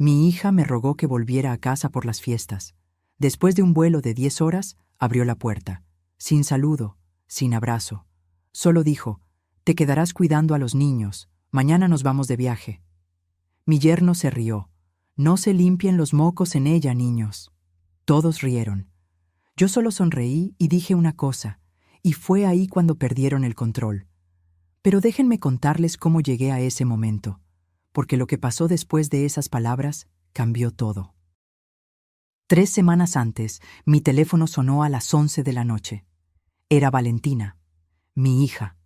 Mi hija me rogó que volviera a casa por las fiestas. Después de un vuelo de 10 horas, abrió la puerta. Sin saludo, sin abrazo. Solo dijo: «Te quedarás cuidando a los niños. Mañana nos vamos de viaje». Mi yerno se rió. «No se limpien los mocos en ella, niños». Todos rieron. Yo solo sonreí y dije una cosa, y fue ahí cuando perdieron el control. Pero déjenme contarles cómo llegué a ese momento, porque lo que pasó después de esas palabras cambió todo. 3 semanas antes, mi teléfono sonó a las 11 de la noche. Era Valentina, mi hija,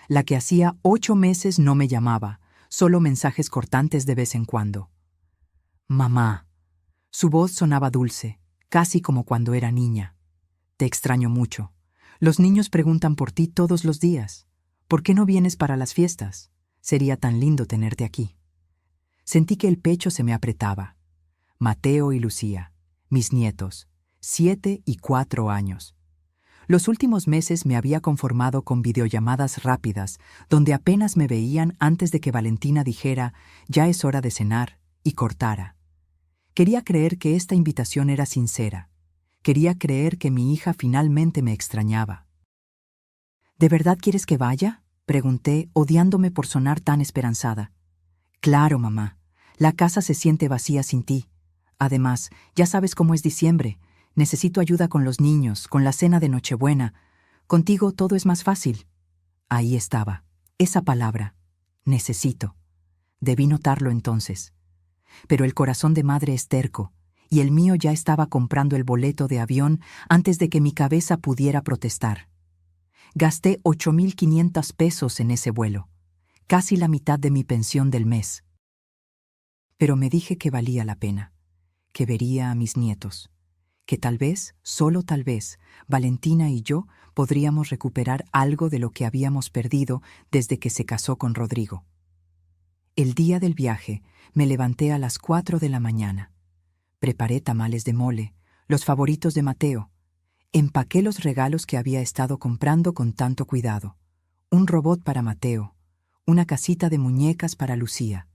la que hacía 8 meses no me llamaba, solo mensajes cortantes de vez en cuando. «Mamá». Su voz sonaba dulce, casi como cuando era niña. «Te extraño mucho. Los niños preguntan por ti todos los días. ¿Por qué no vienes para las fiestas? Sería tan lindo tenerte aquí». Sentí que el pecho se me apretaba. Mateo y Lucía, mis nietos, 7 y 4 años. Los últimos meses me había conformado con videollamadas rápidas, donde apenas me veían antes de que Valentina dijera: «Ya es hora de cenar», y cortara. Quería creer que esta invitación era sincera. Quería creer que mi hija finalmente me extrañaba. «¿De verdad quieres que vaya?», pregunté, odiándome por sonar tan esperanzada. «Claro, mamá. La casa se siente vacía sin ti. Además, ya sabes cómo es diciembre. Necesito ayuda con los niños, con la cena de Nochebuena. Contigo todo es más fácil». Ahí estaba, esa palabra. Necesito. Debí notarlo entonces. Pero el corazón de madre es terco, y el mío ya estaba comprando el boleto de avión antes de que mi cabeza pudiera protestar. Gasté 8,500 pesos en ese vuelo, casi la mitad de mi pensión del mes. Pero me dije que valía la pena, que vería a mis nietos, que tal vez, solo tal vez, Valentina y yo podríamos recuperar algo de lo que habíamos perdido desde que se casó con Rodrigo. El día del viaje me levanté a las 4 de la mañana. Preparé tamales de mole, los favoritos de Mateo. Empaqué los regalos que había estado comprando con tanto cuidado. Un robot para Mateo, una casita de muñecas para Lucía.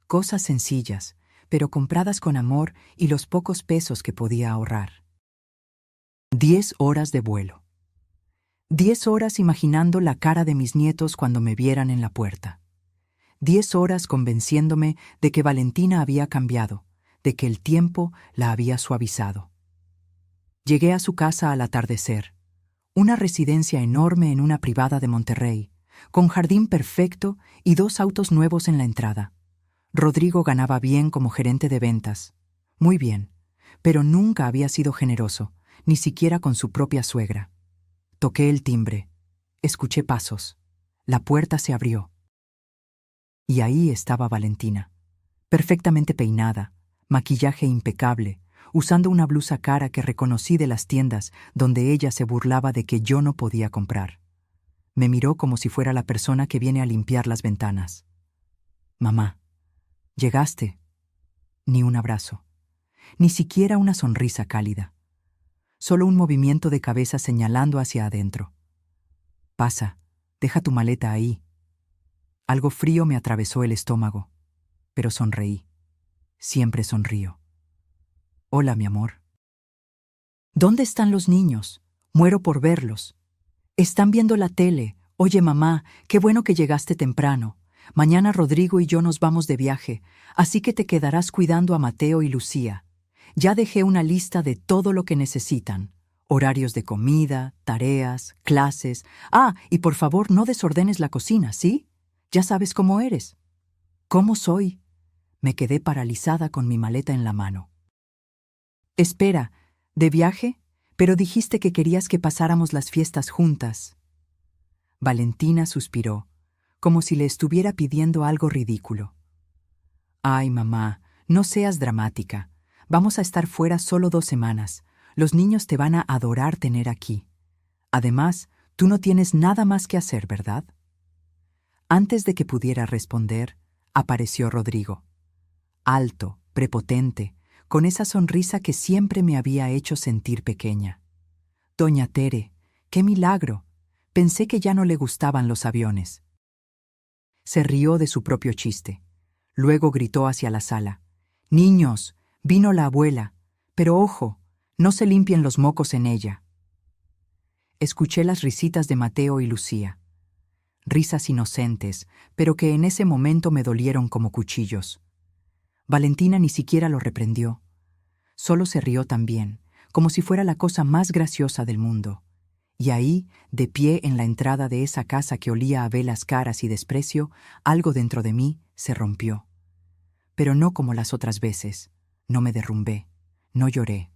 Cosas sencillas, pero compradas con amor y los pocos pesos que podía ahorrar. 10 horas de vuelo. 10 horas imaginando la cara de mis nietos cuando me vieran en la puerta. 10 horas convenciéndome de que Valentina había cambiado, de que el tiempo la había suavizado. Llegué a su casa al atardecer, una residencia enorme en una privada de Monterrey, con jardín perfecto y 2 autos nuevos en la entrada. Rodrigo ganaba bien como gerente de ventas, muy bien, pero nunca había sido generoso, ni siquiera con su propia suegra. Toqué el timbre, escuché pasos, la puerta se abrió. Y ahí estaba Valentina, perfectamente peinada, maquillaje impecable, usando una blusa cara que reconocí de las tiendas donde ella se burlaba de que yo no podía comprar. Me miró como si fuera la persona que viene a limpiar las ventanas. «Mamá, llegaste». Ni un abrazo, ni siquiera una sonrisa cálida. Solo un movimiento de cabeza señalando hacia adentro. «Pasa, deja tu maleta ahí». Algo frío me atravesó el estómago, pero sonreí. Siempre sonrío. «Hola, mi amor». «¿Dónde están los niños? Muero por verlos». «Están viendo la tele. Oye, mamá, qué bueno que llegaste temprano. Mañana Rodrigo y yo nos vamos de viaje, así que te quedarás cuidando a Mateo y Lucía. Ya dejé una lista de todo lo que necesitan. Horarios de comida, tareas, clases. Ah, y por favor no desordenes la cocina, ¿sí? Ya sabes cómo eres». «¿Cómo soy?». Me quedé paralizada con mi maleta en la mano. «Espera, ¿de viaje? Pero dijiste que querías que pasáramos las fiestas juntas». Valentina suspiró, como si le estuviera pidiendo algo ridículo. «Ay, mamá, no seas dramática. Vamos a estar fuera solo 2 semanas. Los niños te van a adorar tener aquí. Además, tú no tienes nada más que hacer, ¿verdad?». Antes de que pudiera responder, apareció Rodrigo. Alto, prepotente, con esa sonrisa que siempre me había hecho sentir pequeña. «Doña Tere, qué milagro. Pensé que ya no le gustaban los aviones». Se rió de su propio chiste. Luego gritó hacia la sala. Niños, vino la abuela, pero ojo, no se limpien los mocos en ella. Escuché las risitas de Mateo y Lucía. Risas inocentes, pero que en ese momento me dolieron como cuchillos. Valentina ni siquiera lo reprendió. Solo se rió también, como si fuera la cosa más graciosa del mundo. Y ahí, de pie en la entrada de esa casa que olía a velas caras y desprecio, algo dentro de mí se rompió. Pero no como las otras veces. No me derrumbé, no lloré.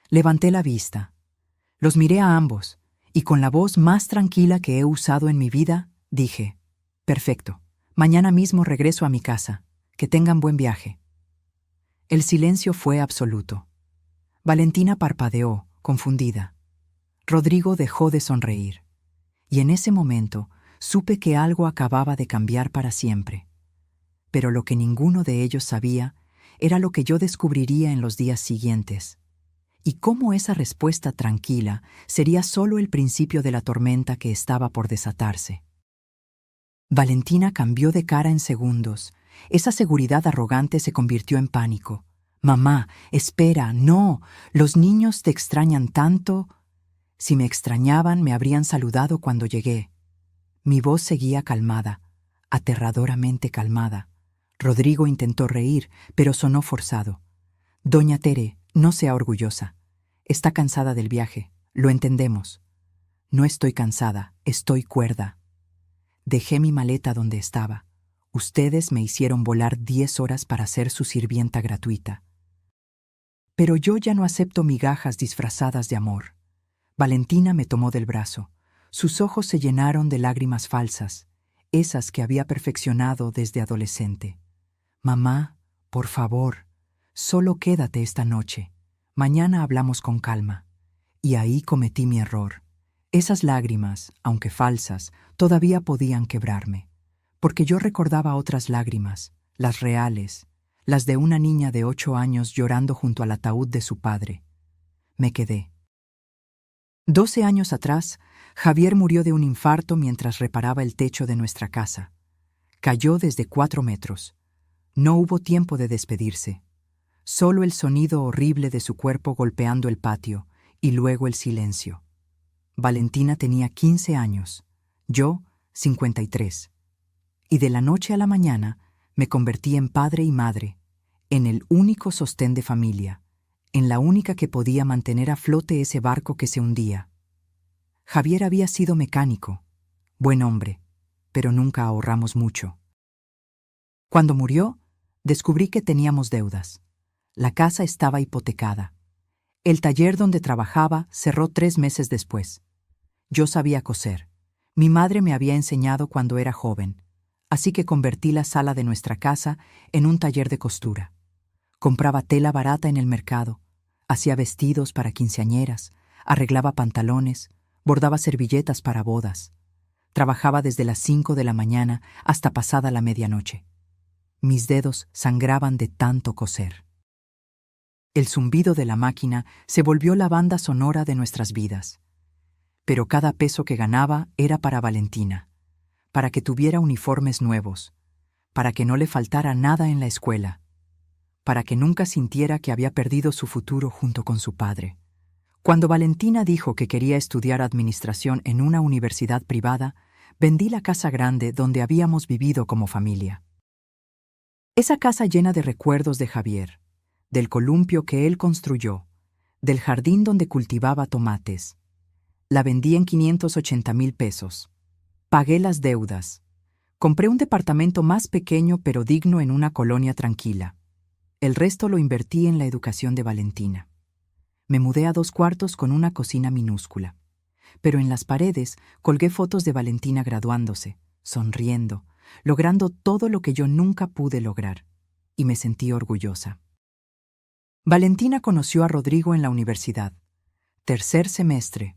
Levanté la vista. Los miré a ambos, y con la voz más tranquila que he usado en mi vida, dije: «Perfecto, mañana mismo regreso a mi casa. Que tengan buen viaje». El silencio fue absoluto. Valentina parpadeó, confundida. Rodrigo dejó de sonreír. Y en ese momento supe que algo acababa de cambiar para siempre. Pero lo que ninguno de ellos sabía era lo que yo descubriría en los días siguientes. Y cómo esa respuesta tranquila sería solo el principio de la tormenta que estaba por desatarse. Valentina cambió de cara en segundos. Esa seguridad arrogante se convirtió en pánico. «Mamá, espera, no, los niños te extrañan tanto». Si me extrañaban, me habrían saludado cuando llegué. Mi voz seguía calmada, aterradoramente calmada. Rodrigo intentó reír, pero sonó forzado. «Doña Tere, no sea orgullosa. Está cansada del viaje, lo entendemos». «No estoy cansada, estoy cuerda. Dejé mi maleta donde estaba. Ustedes me hicieron volar 10 horas para ser su sirvienta gratuita. Pero yo ya no acepto migajas disfrazadas de amor». Valentina me tomó del brazo. Sus ojos se llenaron de lágrimas falsas, esas que había perfeccionado desde adolescente. «Mamá, por favor, solo quédate esta noche. Mañana hablamos con calma». Y ahí cometí mi error. Esas lágrimas, aunque falsas, todavía podían quebrarme. Porque yo recordaba otras lágrimas, las reales, las de una niña de 8 años llorando junto al ataúd de su padre. Me quedé. 12 años atrás, Javier murió de un infarto mientras reparaba el techo de nuestra casa. Cayó desde 4 metros. No hubo tiempo de despedirse. Solo el sonido horrible de su cuerpo golpeando el patio, y luego el silencio. Valentina tenía 15 años, yo 53. Y de la noche a la mañana me convertí en padre y madre, en el único sostén de familia, en la única que podía mantener a flote ese barco que se hundía. Javier había sido mecánico, buen hombre, pero nunca ahorramos mucho. Cuando murió, descubrí que teníamos deudas. La casa estaba hipotecada. El taller donde trabajaba cerró 3 meses después. Yo sabía coser. Mi madre me había enseñado cuando era joven, así que convertí la sala de nuestra casa en un taller de costura. Compraba tela barata en el mercado, hacía vestidos para quinceañeras, arreglaba pantalones, bordaba servilletas para bodas. Trabajaba desde las 5 de la mañana hasta pasada la medianoche. Mis dedos sangraban de tanto coser. El zumbido de la máquina se volvió la banda sonora de nuestras vidas. Pero cada peso que ganaba era para Valentina, para que tuviera uniformes nuevos, para que no le faltara nada en la escuela, para que nunca sintiera que había perdido su futuro junto con su padre. Cuando Valentina dijo que quería estudiar administración en una universidad privada, vendí la casa grande donde habíamos vivido como familia. Esa casa llena de recuerdos de Javier, del columpio que él construyó, del jardín donde cultivaba tomates. La vendí en 580,000 pesos. Pagué las deudas. Compré un departamento más pequeño pero digno en una colonia tranquila. El resto lo invertí en la educación de Valentina. Me mudé a 2 cuartos con una cocina minúscula. Pero en las paredes colgué fotos de Valentina graduándose, sonriendo, logrando todo lo que yo nunca pude lograr. Y me sentí orgullosa. Valentina conoció a Rodrigo en la universidad. 3er semestre.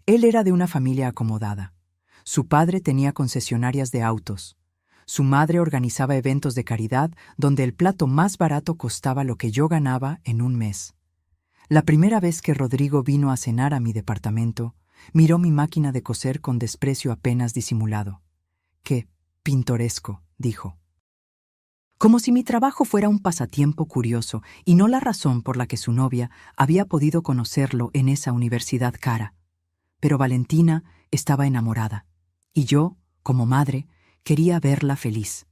Él era de una familia acomodada. Su padre tenía concesionarias de autos. Su madre organizaba eventos de caridad donde el plato más barato costaba lo que yo ganaba en un mes. La primera vez que Rodrigo vino a cenar a mi departamento, miró mi máquina de coser con desprecio apenas disimulado. «Qué pintoresco», dijo. como si mi trabajo fuera un pasatiempo curioso y no la razón por la que su novia había podido conocerlo en esa universidad cara. Pero Valentina estaba enamorada, y yo, como madre, quería verla feliz.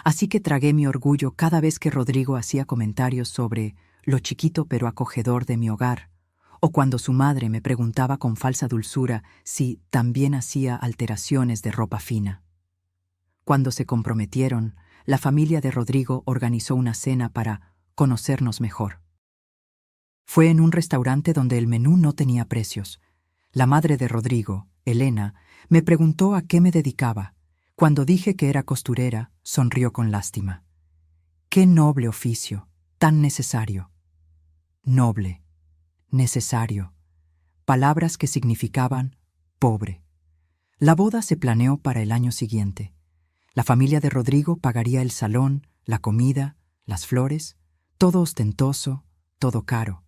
Así que tragué mi orgullo cada vez que Rodrigo hacía comentarios sobre lo chiquito pero acogedor de mi hogar, o cuando su madre me preguntaba con falsa dulzura si también hacía alteraciones de ropa fina. Cuando se comprometieron, la familia de Rodrigo organizó una cena para conocernos mejor. Fue en un restaurante donde el menú no tenía precios. La madre de Rodrigo, Elena, me preguntó a qué me dedicaba. Cuando dije que era costurera, sonrió con lástima. ¡Qué noble oficio! Tan necesario. Noble, necesario. Palabras que significaban pobre. La boda se planeó para el año siguiente. La familia de Rodrigo pagaría el salón, la comida, las flores, todo ostentoso, todo caro.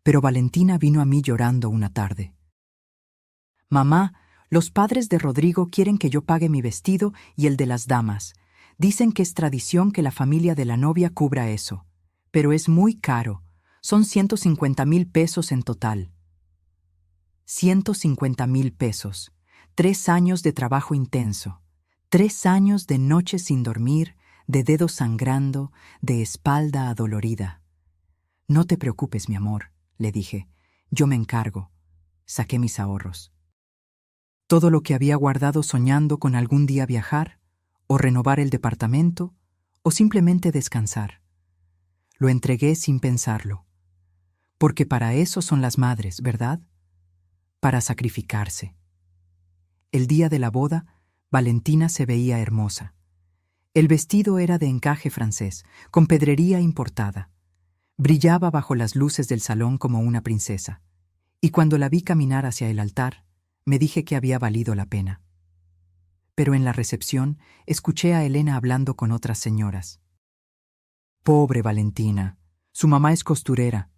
Pero Valentina vino a mí llorando una tarde. «Mamá, los padres de Rodrigo quieren que yo pague mi vestido y el de las damas. Dicen que es tradición que la familia de la novia cubra eso. Pero es muy caro. Son 150,000 pesos en total». 150,000 pesos. 3 años de trabajo intenso. 3 años de noches sin dormir, de dedos sangrando, de espalda adolorida. «No te preocupes, mi amor», le dije. «Yo me encargo». Saqué mis ahorros. Todo lo que había guardado soñando con algún día viajar, o renovar el departamento, o simplemente descansar. Lo entregué sin pensarlo. Porque para eso son las madres, ¿verdad? Para sacrificarse. El día de la boda, Valentina se veía hermosa. El vestido era de encaje francés, con pedrería importada. Brillaba bajo las luces del salón como una princesa. Y cuando la vi caminar hacia el altar, me dije que había valido la pena. Pero en la recepción escuché a Elena hablando con otras señoras. «Pobre Valentina, su mamá es costurera.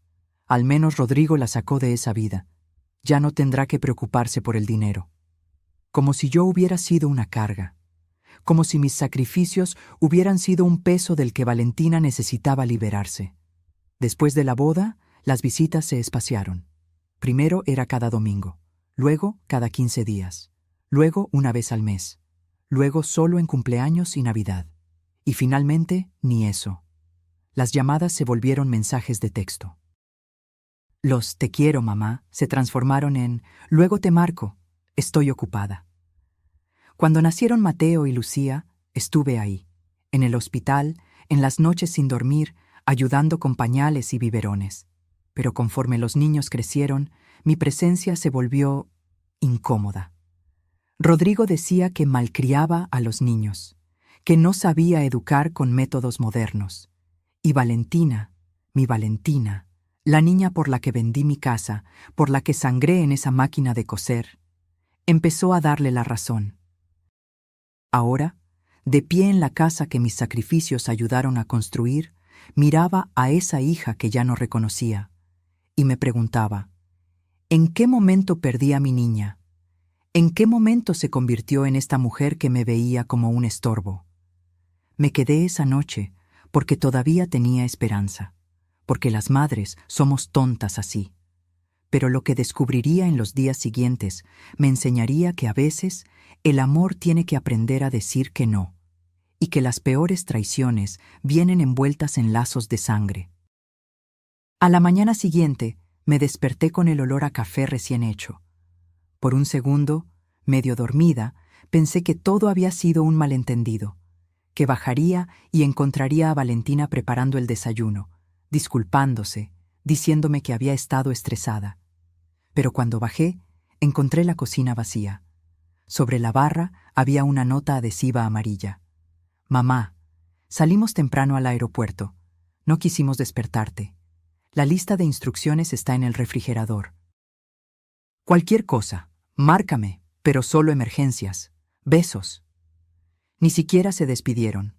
Al menos Rodrigo la sacó de esa vida. Ya no tendrá que preocuparse por el dinero». Como si yo hubiera sido una carga. Como si mis sacrificios hubieran sido un peso del que Valentina necesitaba liberarse. Después de la boda, las visitas se espaciaron. Primero era cada domingo, luego cada 15 días, luego una vez al mes, luego solo en cumpleaños y Navidad. Y finalmente, ni eso. Las llamadas se volvieron mensajes de texto. Los «te quiero, mamá» se transformaron en «luego te marco, estoy ocupada». Cuando nacieron Mateo y Lucía, estuve ahí, en el hospital, en las noches sin dormir, ayudando con pañales y biberones. Pero conforme los niños crecieron, mi presencia se volvió incómoda. Rodrigo decía que malcriaba a los niños, que no sabía educar con métodos modernos. Y Valentina, mi Valentina, la niña por la que vendí mi casa, por la que sangré en esa máquina de coser, empezó a darle la razón. Ahora, de pie en la casa que mis sacrificios ayudaron a construir, miraba a esa hija que ya no reconocía, y me preguntaba, ¿en qué momento perdí a mi niña? ¿En qué momento se convirtió en esta mujer que me veía como un estorbo? Me quedé esa noche porque todavía tenía esperanza, porque las madres somos tontas así. Pero lo que descubriría en los días siguientes me enseñaría que a veces el amor tiene que aprender a decir que no, y que las peores traiciones vienen envueltas en lazos de sangre. A la mañana siguiente me desperté con el olor a café recién hecho. Por un segundo, medio dormida, pensé que todo había sido un malentendido, que bajaría y encontraría a Valentina preparando el desayuno, disculpándose, diciéndome que había estado estresada. Pero cuando bajé, encontré la cocina vacía. Sobre la barra había una nota adhesiva amarilla. «Mamá, salimos temprano al aeropuerto. No quisimos despertarte. La lista de instrucciones está en el refrigerador. Cualquier cosa, márcame, pero solo emergencias. Besos». Ni siquiera se despidieron.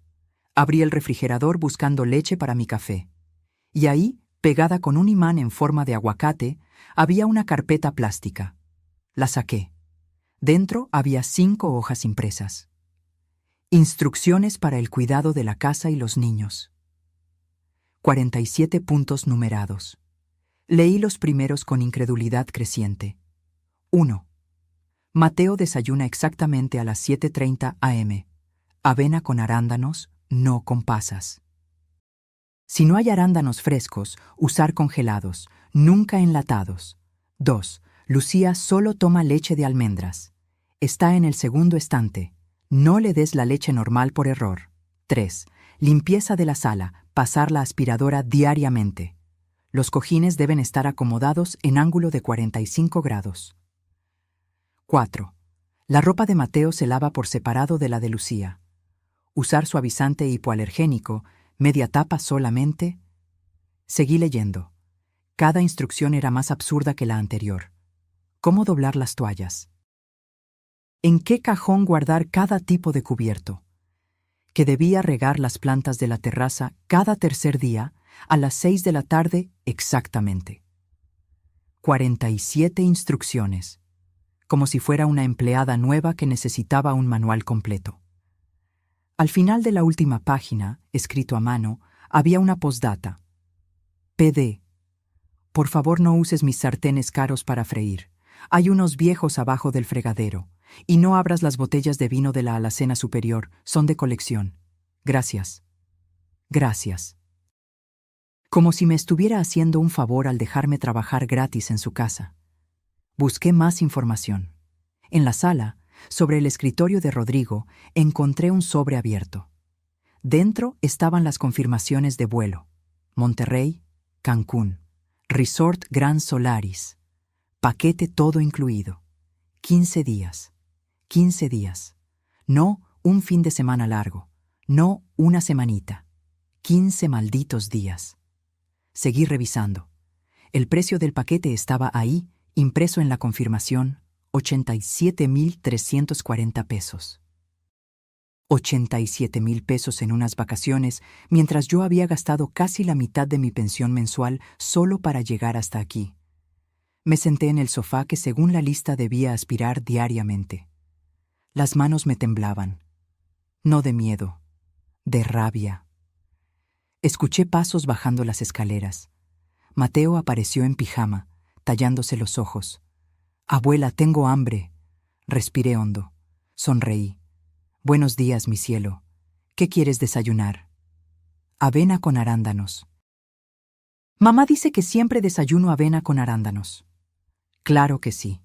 Abrí el refrigerador buscando leche para mi café. Y ahí, pegada con un imán en forma de aguacate, había una carpeta plástica. La saqué. Dentro había 5 hojas impresas. Instrucciones para el cuidado de la casa y los niños. 47 puntos numerados. Leí los primeros con incredulidad creciente. 1. Mateo desayuna exactamente a las 7:30 am. Avena con arándanos, no con pasas. Si no hay arándanos frescos, usar congelados, nunca enlatados. 2. Lucía solo toma leche de almendras. Está en el segundo estante. No le des la leche normal por error. 3. Limpieza de la sala, pasar la aspiradora diariamente. Los cojines deben estar acomodados en ángulo de 45 grados. 4. La ropa de Mateo se lava por separado de la de Lucía. Usar suavizante hipoalergénico, media tapa solamente. Seguí leyendo. Cada instrucción era más absurda que la anterior. ¿Cómo doblar las toallas? ¿En qué cajón guardar cada tipo de cubierto? Que debía regar las plantas de la terraza cada tercer día a las 6 de la tarde exactamente. 47 instrucciones, como si fuera una empleada nueva que necesitaba un manual completo. Al final de la última página, escrito a mano, había una postdata. PD. Por favor, no uses mis sartenes caros para freír. Hay unos viejos abajo del fregadero. Y no abras las botellas de vino de la alacena superior, son de colección. Gracias. Gracias. Como si me estuviera haciendo un favor al dejarme trabajar gratis en su casa. Busqué más información. En la sala, sobre el escritorio de Rodrigo, encontré un sobre abierto. Dentro estaban las confirmaciones de vuelo. Monterrey, Cancún, Resort Gran Solaris. Paquete todo incluido. 15 días. 15 días. No un fin de semana largo. No una semanita. 15 malditos días. Seguí revisando. El precio del paquete estaba ahí, impreso en la confirmación, 87,340 pesos. 87,000 pesos en unas vacaciones, mientras yo había gastado casi la mitad de mi pensión mensual solo para llegar hasta aquí. Me senté en el sofá que según la lista debía aspirar diariamente. Las manos me temblaban. No de miedo, de rabia. Escuché pasos bajando las escaleras. Mateo apareció en pijama, tallándose los ojos. «Abuela, tengo hambre». Respiré hondo. Sonreí. «Buenos días, mi cielo. ¿Qué quieres desayunar?» «Avena con arándanos». «Mamá dice que siempre desayuno avena con arándanos». «Claro que sí.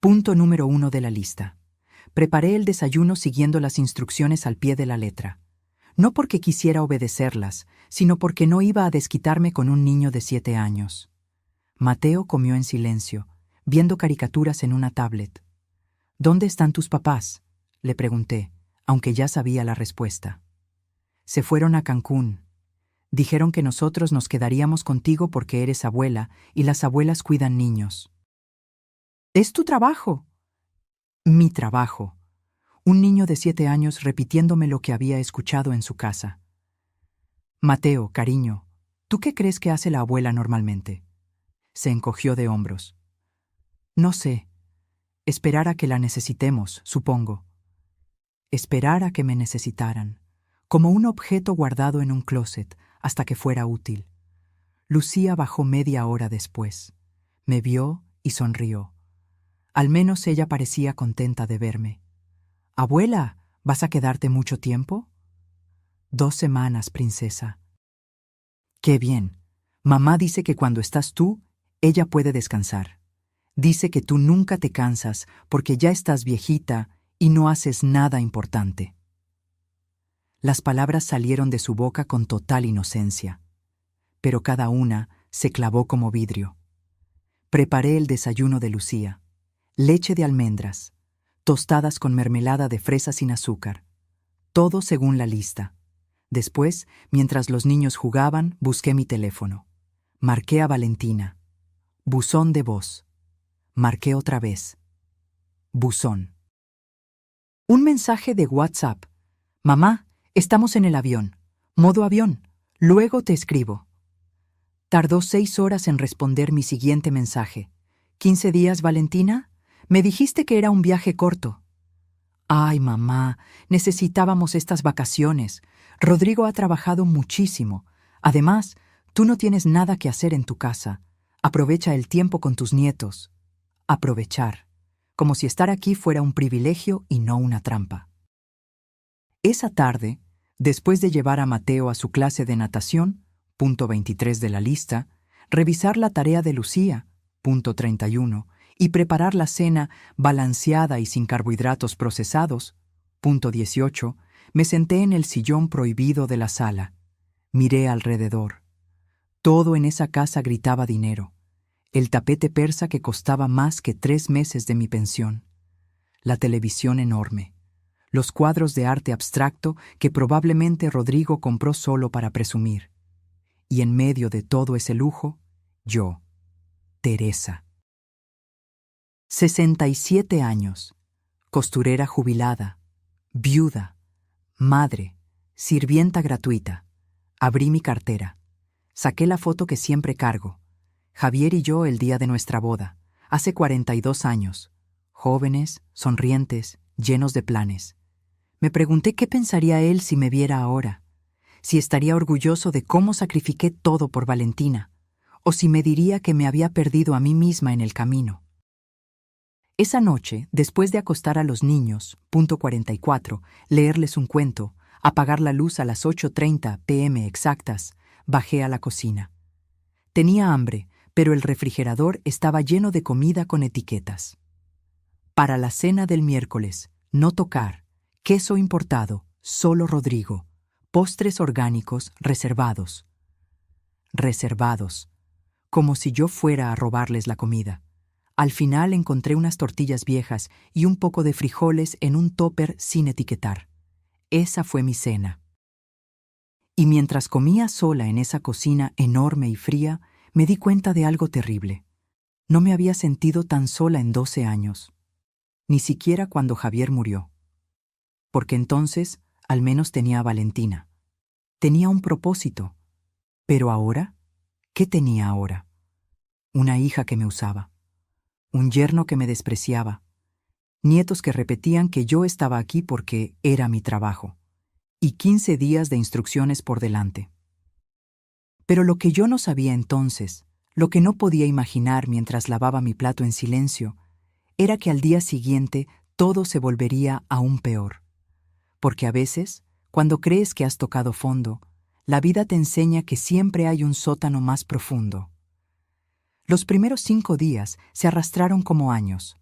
Punto número 1 de la lista». Preparé el desayuno siguiendo las instrucciones al pie de la letra. No porque quisiera obedecerlas, sino porque no iba a desquitarme con un niño de 7 años. Mateo comió en silencio, viendo caricaturas en una tablet. «¿Dónde están tus papás?», le pregunté, aunque ya sabía la respuesta. «Se fueron a Cancún. Dijeron que nosotros nos quedaríamos contigo porque eres abuela y las abuelas cuidan niños». «Es tu trabajo». «Mi trabajo». Un niño de 7 años repitiéndome lo que había escuchado en su casa. «Mateo, cariño, ¿tú qué crees que hace la abuela normalmente?» Se encogió de hombros. «No sé. Esperar a que la necesitemos, supongo». Esperar a que me necesitaran, como un objeto guardado en un closet hasta que fuera útil. Lucía bajó media hora después. Me vio y sonrió. Al menos ella parecía contenta de verme. «Abuela, ¿vas a quedarte mucho tiempo?» «2 semanas, princesa». «Qué bien. Mamá dice que cuando estás tú, ella puede descansar. Dice que tú nunca te cansas porque ya estás viejita y no haces nada importante». Las palabras salieron de su boca con total inocencia, pero cada una se clavó como vidrio. Preparé el desayuno de Lucía. Leche de almendras, tostadas con mermelada de fresa sin azúcar. Todo según la lista. Después, mientras los niños jugaban, busqué mi teléfono. Marqué a Valentina. Buzón de voz. Marqué otra vez. Buzón. Un mensaje de WhatsApp. «Mamá, estamos en el avión. Modo avión. Luego te escribo». Tardó 6 horas en responder mi siguiente mensaje. «¿15 días, Valentina? Me dijiste que era un viaje corto». Ay, mamá, necesitábamos estas vacaciones. Rodrigo ha trabajado muchísimo. Además, tú no tienes nada que hacer en tu casa. Aprovecha el tiempo con tus nietos. Aprovechar. Como si estar aquí fuera un privilegio y no una trampa. Esa tarde, después de llevar a Mateo a su clase de natación, punto 23 de la lista, revisar la tarea de Lucía, punto 31, y preparar la cena balanceada y sin carbohidratos procesados, punto 18, me senté en el sillón prohibido de la sala. Miré alrededor. Todo en esa casa gritaba dinero. El tapete persa que costaba más que 3 meses de mi pensión. La televisión enorme. Los cuadros de arte abstracto que probablemente Rodrigo compró solo para presumir. Y en medio de todo ese lujo, yo, Teresa. 67 años, costurera jubilada, viuda, madre, sirvienta gratuita. Abrí mi cartera. Saqué la foto que siempre cargo. Javier y yo el día de nuestra boda, hace 42 años. Jóvenes, sonrientes, llenos de planes. Me pregunté qué pensaría él si me viera ahora. Si estaría orgulloso de cómo sacrifiqué todo por Valentina, o si me diría que me había perdido a mí misma en el camino. Esa noche, después de acostar a los niños, punto 44, leerles un cuento, apagar la luz a las 8:30 p.m. exactas, bajé a la cocina. Tenía hambre, pero el refrigerador estaba lleno de comida con etiquetas. Para la cena del miércoles, no tocar, queso importado, solo Rodrigo, postres orgánicos reservados. Reservados, como si yo fuera a robarles la comida. Al final encontré unas tortillas viejas y un poco de frijoles en un tupper sin etiquetar. Esa fue mi cena. Y mientras comía sola en esa cocina enorme y fría, me di cuenta de algo terrible. No me había sentido tan sola en 12 años. Ni siquiera cuando Javier murió. Porque entonces, al menos tenía a Valentina. Tenía un propósito. Pero ahora, ¿qué tenía ahora? Una hija que me usaba. Un yerno que me despreciaba. Nietos que repetían que yo estaba aquí porque era mi trabajo. Y 15 días de instrucciones por delante. Pero lo que yo no sabía entonces, lo que no podía imaginar mientras lavaba mi plato en silencio, era que al día siguiente todo se volvería aún peor. Porque a veces, cuando crees que has tocado fondo, la vida te enseña que siempre hay un sótano más profundo. Los primeros 5 días se arrastraron como años.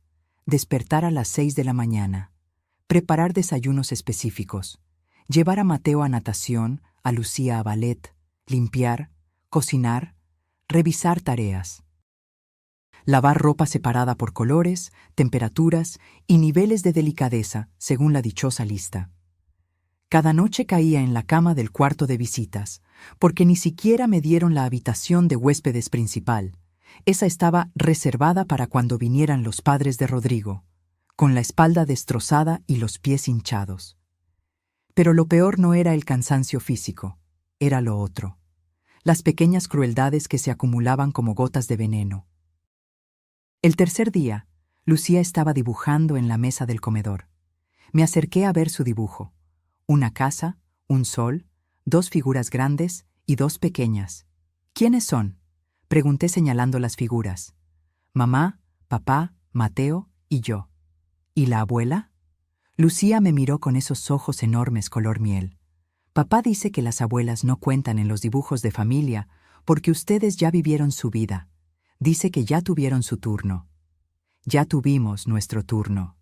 Despertar a las 6 de la mañana, preparar desayunos específicos, llevar a Mateo a natación, a Lucía a ballet, limpiar, cocinar, revisar tareas. Lavar ropa separada por colores, temperaturas y niveles de delicadeza, según la dichosa lista. Cada noche caía en la cama del cuarto de visitas, porque ni siquiera me dieron la habitación de huéspedes principal. Esa estaba reservada para cuando vinieran los padres de Rodrigo, con la espalda destrozada y los pies hinchados. Pero lo peor no era el cansancio físico, era lo otro. Las pequeñas crueldades que se acumulaban como gotas de veneno. El tercer día, Lucía estaba dibujando en la mesa del comedor. Me acerqué a ver su dibujo. Una casa, un sol, 2 figuras grandes y 2 pequeñas. ¿Quiénes son?, pregunté señalando las figuras. Mamá, papá, Mateo y yo. ¿Y la abuela? Lucía me miró con esos ojos enormes color miel. Papá dice que las abuelas no cuentan en los dibujos de familia porque ustedes ya vivieron su vida. Dice que ya tuvieron su turno. Ya tuvimos nuestro turno.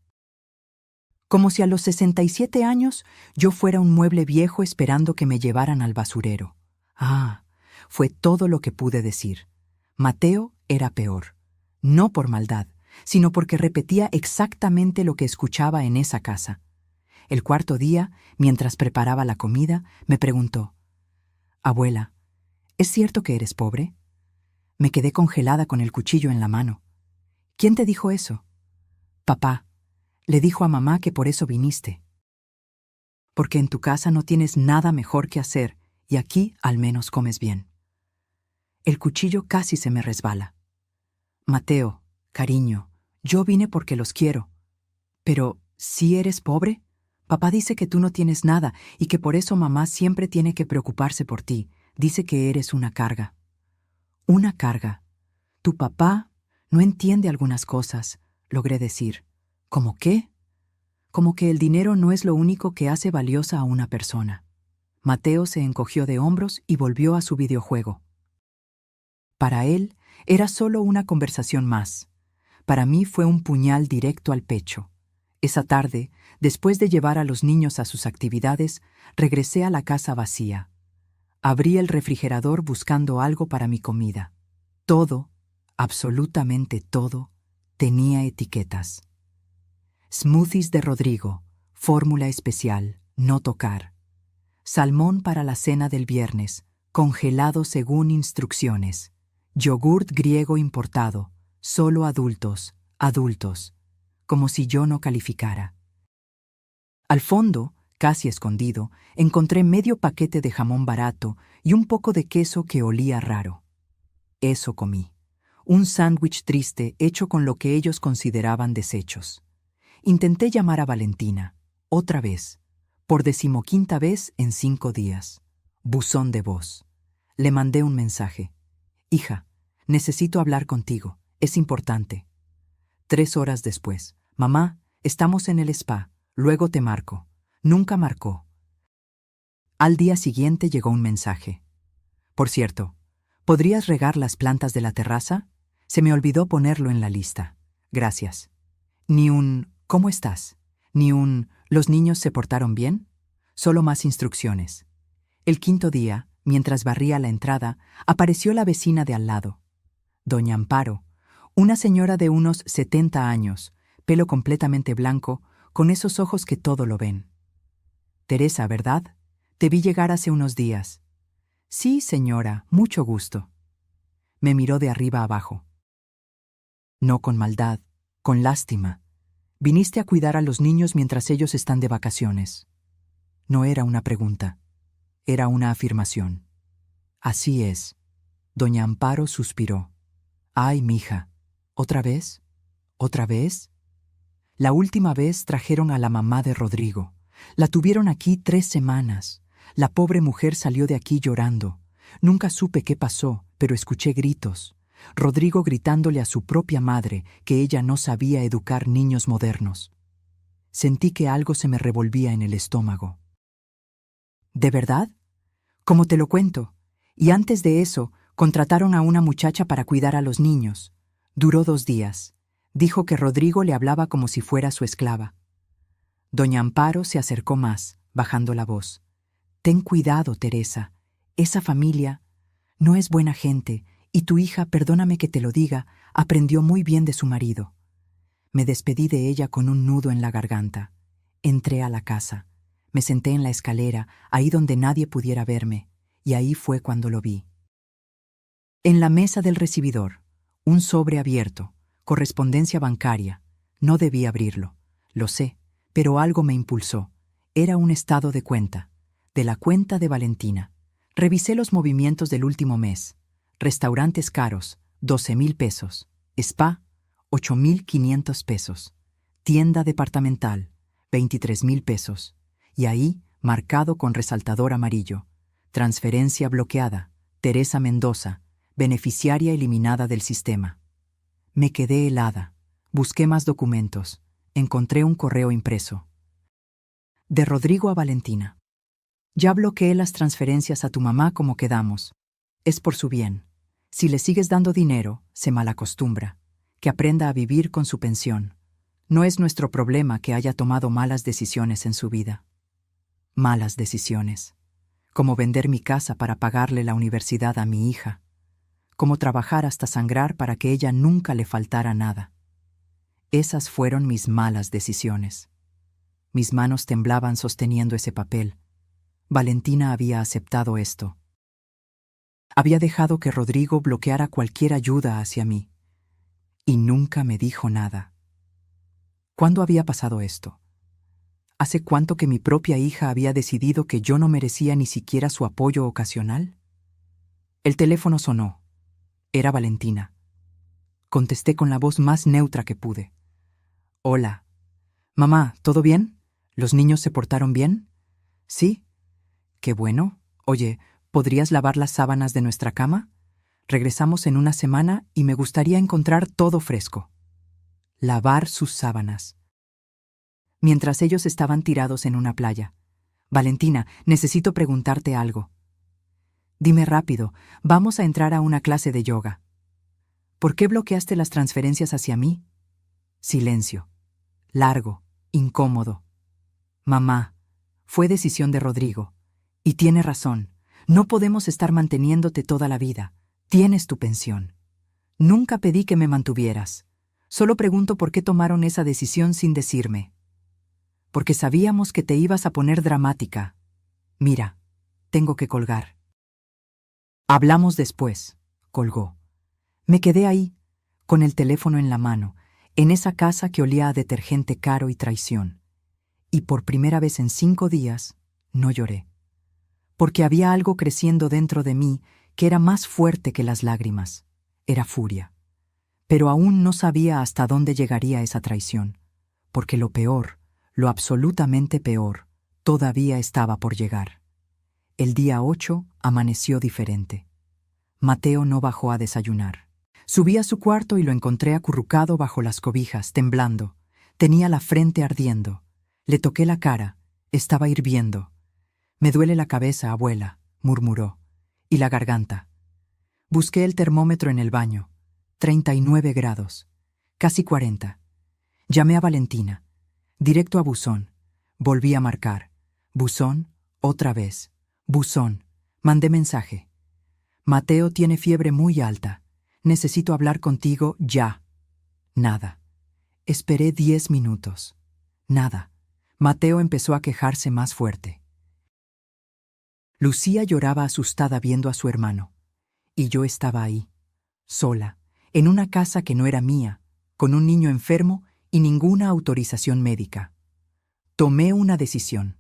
Como si a los 67 años yo fuera un mueble viejo esperando que me llevaran al basurero. Ah, fue todo lo que pude decir. Mateo era peor. No por maldad, sino porque repetía exactamente lo que escuchaba en esa casa. El cuarto día, mientras preparaba la comida, me preguntó: «Abuela, ¿es cierto que eres pobre?» Me quedé congelada con el cuchillo en la mano. «¿Quién te dijo eso?» «Papá. Le dijo a mamá que por eso viniste. Porque en tu casa no tienes nada mejor que hacer y aquí al menos comes bien». El cuchillo casi se me resbala. «Mateo, cariño, yo vine porque los quiero. Pero ¿Sí eres pobre? Papá dice que tú no tienes nada y que por eso mamá siempre tiene que preocuparse por ti. Dice que eres una carga. Una carga. Tu papá no entiende algunas cosas, logré decir. ¿Cómo qué? Como que el dinero no es lo único que hace valiosa a una persona. Mateo se encogió de hombros y volvió a su videojuego. Para él, era solo una conversación más. Para mí fue un puñal directo al pecho. Esa tarde, después de llevar a los niños a sus actividades, regresé a la casa vacía. Abrí el refrigerador buscando algo para mi comida. Todo, absolutamente todo, tenía etiquetas. Smoothies de Rodrigo, fórmula especial, no tocar. Salmón para la cena del viernes, congelado según instrucciones. Yogurt griego importado, solo adultos, adultos, como si yo no calificara. Al fondo, casi escondido, encontré medio paquete de jamón barato y un poco de queso que olía raro. Eso comí. Un sándwich triste hecho con lo que ellos consideraban desechos. Intenté llamar a Valentina, otra vez, por 15ª vez en 5 días. Buzón de voz. Le mandé un mensaje. Hija, necesito hablar contigo, es importante. 3 horas después. Mamá, estamos en el spa, luego te marco. Nunca marcó. Al día siguiente llegó un mensaje. Por cierto, ¿podrías regar las plantas de la terraza? Se me olvidó ponerlo en la lista. Gracias. Ni un ¿cómo estás? Ni un ¿los niños se portaron bien? Solo más instrucciones. El 5.º día, mientras barría la entrada, apareció la vecina de al lado. Doña Amparo, una señora de unos 70 años, pelo completamente blanco, con esos ojos que todo lo ven. Teresa, ¿verdad? Te vi llegar hace unos días. Sí, señora, mucho gusto. Me miró de arriba abajo. No con maldad, con lástima. Viniste a cuidar a los niños mientras ellos están de vacaciones. No era una pregunta, era una afirmación. Así es. Doña Amparo suspiró. Ay, mija, ¿otra vez? ¿Otra vez? La última vez trajeron a la mamá de Rodrigo. La tuvieron aquí 3 semanas. La pobre mujer salió de aquí llorando. Nunca supe qué pasó, pero escuché gritos. Rodrigo gritándole a su propia madre que ella no sabía educar niños modernos. Sentí que algo se me revolvía en el estómago. ¿De verdad? Como te lo cuento. Y antes de eso, contrataron a una muchacha para cuidar a los niños. Duró 2 días. Dijo que Rodrigo le hablaba como si fuera su esclava. Doña Amparo se acercó más, bajando la voz. Ten cuidado, Teresa. Esa familia no es buena gente, y tu hija, perdóname que te lo diga, aprendió muy bien de su marido. Me despedí de ella con un nudo en la garganta. Entré a la casa. Me senté en la escalera, ahí donde nadie pudiera verme, y ahí fue cuando lo vi. En la mesa del recibidor, un sobre abierto, correspondencia bancaria. No debí abrirlo, lo sé, pero algo me impulsó. Era un estado de cuenta, de la cuenta de Valentina. Revisé los movimientos del último mes. Restaurantes caros, 12,000 pesos. Spa, 8,500 pesos. Tienda departamental, 23,000 pesos. Y ahí, marcado con resaltador amarillo. Transferencia bloqueada. Teresa Mendoza, beneficiaria eliminada del sistema. Me quedé helada. Busqué más documentos. Encontré un correo impreso. De Rodrigo a Valentina. Ya bloqueé las transferencias a tu mamá como quedamos. Es por su bien. Si le sigues dando dinero, se malacostumbra. Que aprenda a vivir con su pensión. No es nuestro problema que haya tomado malas decisiones en su vida. Malas decisiones. Como vender mi casa para pagarle la universidad a mi hija. Como trabajar hasta sangrar para que ella nunca le faltara nada. Esas fueron mis malas decisiones. Mis manos temblaban sosteniendo ese papel. Valentina había aceptado esto. Había dejado que Rodrigo bloqueara cualquier ayuda hacia mí. Y nunca me dijo nada. ¿Cuándo había pasado esto? ¿Hace cuánto que mi propia hija había decidido que yo no merecía ni siquiera su apoyo ocasional? El teléfono sonó. Era Valentina. Contesté con la voz más neutra que pude. Hola. Mamá, ¿todo bien? ¿Los niños se portaron bien? Sí. Qué bueno. Oye, ¿podrías lavar las sábanas de nuestra cama? Regresamos en una semana y me gustaría encontrar todo fresco. Lavar sus sábanas. Mientras ellos estaban tirados en una playa. Valentina, necesito preguntarte algo. Dime rápido, vamos a entrar a una clase de yoga. ¿Por qué bloqueaste las transferencias hacia mí? Silencio. Largo, incómodo. Mamá, fue decisión de Rodrigo. Y tiene razón. No podemos estar manteniéndote toda la vida. Tienes tu pensión. Nunca pedí que me mantuvieras. Solo pregunto por qué tomaron esa decisión sin decirme. Porque sabíamos que te ibas a poner dramática. Mira, tengo que colgar. Hablamos después, colgó. Me quedé ahí, con el teléfono en la mano, en esa casa que olía a detergente caro y traición. Y por primera vez en 5 días, no lloré. Porque había algo creciendo dentro de mí que era más fuerte que las lágrimas. Era furia. Pero aún no sabía hasta dónde llegaría esa traición, porque lo peor, lo absolutamente peor, todavía estaba por llegar. El día 8 amaneció diferente. Mateo no bajó a desayunar. Subí a su cuarto y lo encontré acurrucado bajo las cobijas, temblando. Tenía la frente ardiendo. Le toqué la cara. Estaba hirviendo. Me duele la cabeza, abuela, murmuró. Y la garganta. Busqué el termómetro en el baño. 39 grados. Casi 40. Llamé a Valentina. Directo a buzón. Volví a marcar. Buzón, otra vez. Buzón. Mandé mensaje. Mateo tiene fiebre muy alta. Necesito hablar contigo ya. Nada. Esperé 10 minutos. Nada. Mateo empezó a quejarse más fuerte. Lucía lloraba asustada viendo a su hermano. Y yo estaba ahí, sola, en una casa que no era mía, con un niño enfermo y ninguna autorización médica. Tomé una decisión.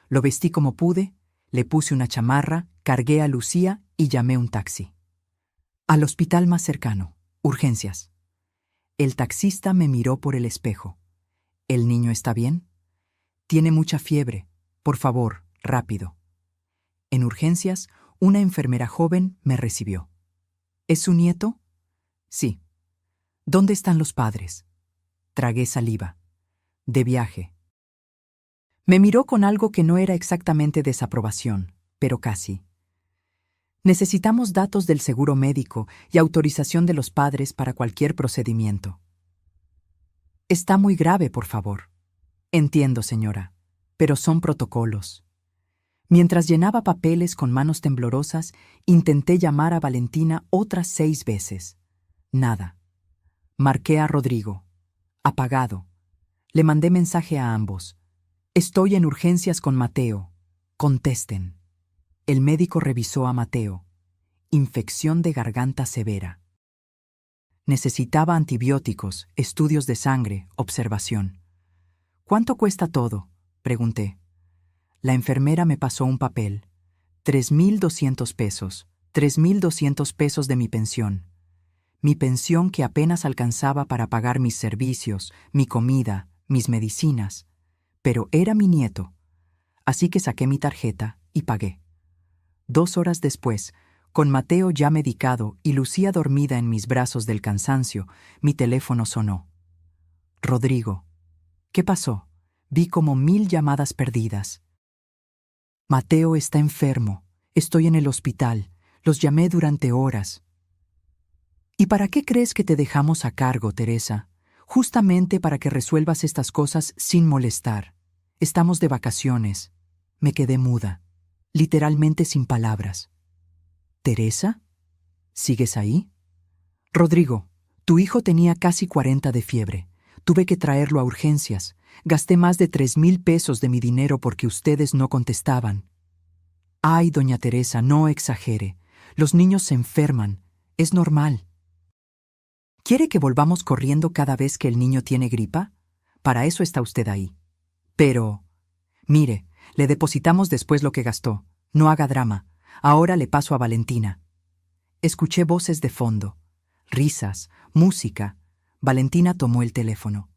Lo vestí como pude, le puse una chamarra, cargué a Lucía y llamé un taxi. Al hospital más cercano, urgencias. El taxista me miró por el espejo. ¿El niño está bien? Tiene mucha fiebre. Por favor, rápido. En urgencias, una enfermera joven me recibió. ¿Es su nieto? Sí. ¿Dónde están los padres? Tragué saliva. De viaje. Me miró con algo que no era exactamente desaprobación, pero casi. Necesitamos datos del seguro médico y autorización de los padres para cualquier procedimiento. Está muy grave, por favor. Entiendo, señora, pero son protocolos. Mientras llenaba papeles con manos temblorosas, intenté llamar a Valentina otras 6 veces. Nada. Marqué a Rodrigo. Apagado. Le mandé mensaje a ambos. Estoy en urgencias con Mateo. Contesten. El médico revisó a Mateo. Infección de garganta severa. Necesitaba antibióticos, estudios de sangre, observación. ¿Cuánto cuesta todo?, pregunté. La enfermera me pasó un papel. 3.200 pesos. 3.200 pesos de mi pensión. Mi pensión que apenas alcanzaba para pagar mis servicios, mi comida, mis medicinas. Pero era mi nieto. Así que saqué mi tarjeta y pagué. 2 horas después, con Mateo ya medicado y Lucía dormida en mis brazos del cansancio, mi teléfono sonó. Rodrigo. ¿Qué pasó? Vi como 1000 llamadas perdidas. Mateo está enfermo. Estoy en el hospital. Los llamé durante horas. ¿Y para qué crees que te dejamos a cargo, Teresa? Justamente para que resuelvas estas cosas sin molestar. Estamos de vacaciones. Me quedé muda, literalmente sin palabras. ¿Teresa? ¿Sigues ahí? Rodrigo, tu hijo tenía casi 40 de fiebre. Tuve que traerlo a urgencias. Gasté más de 3.000 pesos de mi dinero porque ustedes no contestaban. Ay, doña Teresa, no exagere. Los niños se enferman. Es normal. ¿Quiere que volvamos corriendo cada vez que el niño tiene gripa? Para eso está usted ahí. Pero, mire, le depositamos después lo que gastó. No haga drama. Ahora le paso a Valentina. Escuché voces de fondo. Risas, música. Valentina tomó el teléfono.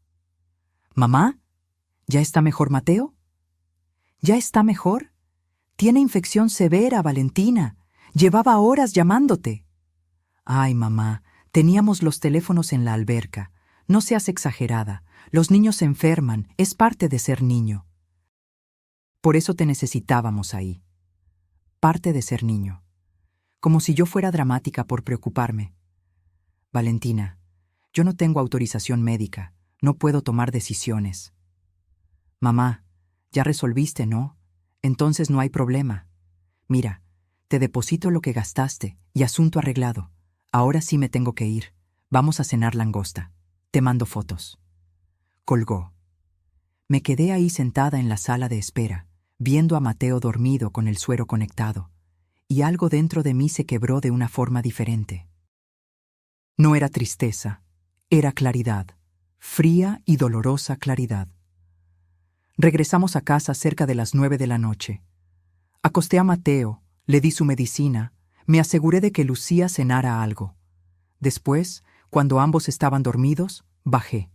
¿Mamá? ¿Ya está mejor, Mateo? ¿Ya está mejor? Tiene infección severa, Valentina. Llevaba horas llamándote. Ay, mamá, teníamos los teléfonos en la alberca. No seas exagerada. Los niños se enferman, es parte de ser niño. Por eso te necesitábamos ahí. Parte de ser niño. Como si yo fuera dramática por preocuparme. Valentina, yo no tengo autorización médica. No puedo tomar decisiones. Mamá, ya resolviste, ¿no? Entonces no hay problema. Mira, te deposito lo que gastaste y asunto arreglado. Ahora sí me tengo que ir. Vamos a cenar langosta. Te mando fotos. Colgó. Me quedé ahí sentada en la sala de espera, viendo a Mateo dormido con el suero conectado, y algo dentro de mí se quebró de una forma diferente. No era tristeza, era claridad, fría y dolorosa claridad. Regresamos a casa cerca de las 9 de la noche. Acosté a Mateo, le di su medicina, me aseguré de que Lucía cenara algo. Después, cuando ambos estaban dormidos, bajé.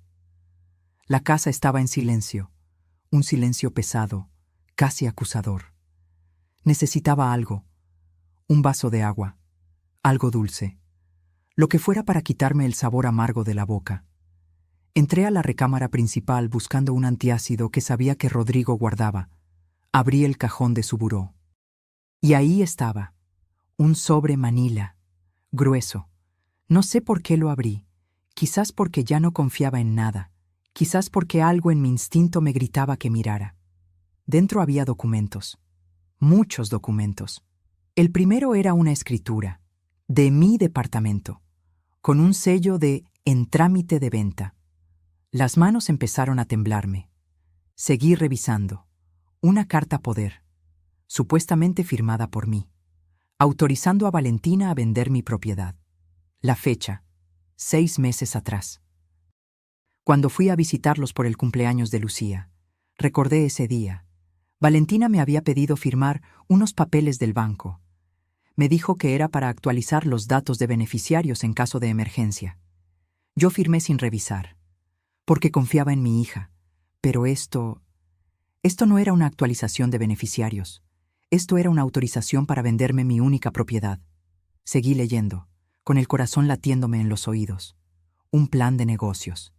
La casa estaba en silencio, un silencio pesado, casi acusador. Necesitaba algo, un vaso de agua, algo dulce, lo que fuera para quitarme el sabor amargo de la boca. Entré a la recámara principal buscando un antiácido que sabía que Rodrigo guardaba. Abrí el cajón de su buró. Y ahí estaba, un sobre manila, grueso. No sé por qué lo abrí, quizás porque ya no confiaba en nada, quizás porque algo en mi instinto me gritaba que mirara. Dentro había documentos, muchos documentos. El primero era una escritura, de mi departamento, con un sello de «En trámite de venta». Las manos empezaron a temblarme. Seguí revisando. Una carta poder, supuestamente firmada por mí, autorizando a Valentina a vender mi propiedad. La fecha, 6 meses atrás. Cuando fui a visitarlos por el cumpleaños de Lucía, recordé ese día. Valentina me había pedido firmar unos papeles del banco. Me dijo que era para actualizar los datos de beneficiarios en caso de emergencia. Yo firmé sin revisar, porque confiaba en mi hija. Pero esto no era una actualización de beneficiarios. Esto era una autorización para venderme mi única propiedad. Seguí leyendo, con el corazón latiéndome en los oídos. Un plan de negocios.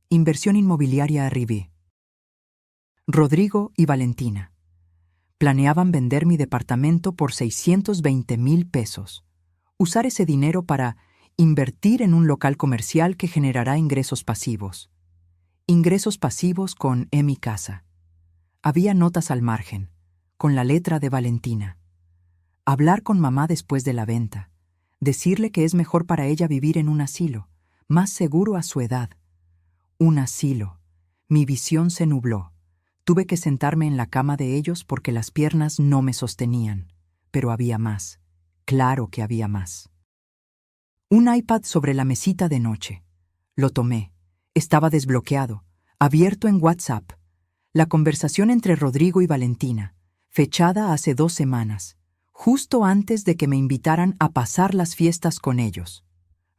Inversión inmobiliaria Arribí. Rodrigo y Valentina planeaban vender mi departamento por 620,000 pesos. Usar ese dinero para invertir en un local comercial que generará ingresos pasivos. Ingresos pasivos con mi casa. Había notas al margen, con la letra de Valentina. Hablar con mamá después de la venta. Decirle que es mejor para ella vivir en un asilo, más seguro a su edad. Un asilo. Mi visión se nubló. Tuve que sentarme en la cama de ellos porque las piernas no me sostenían. Pero había más. Claro que había más. Un iPad sobre la mesita de noche. Lo tomé. Estaba desbloqueado, abierto en WhatsApp. La conversación entre Rodrigo y Valentina, fechada hace 2 semanas, justo antes de que me invitaran a pasar las fiestas con ellos.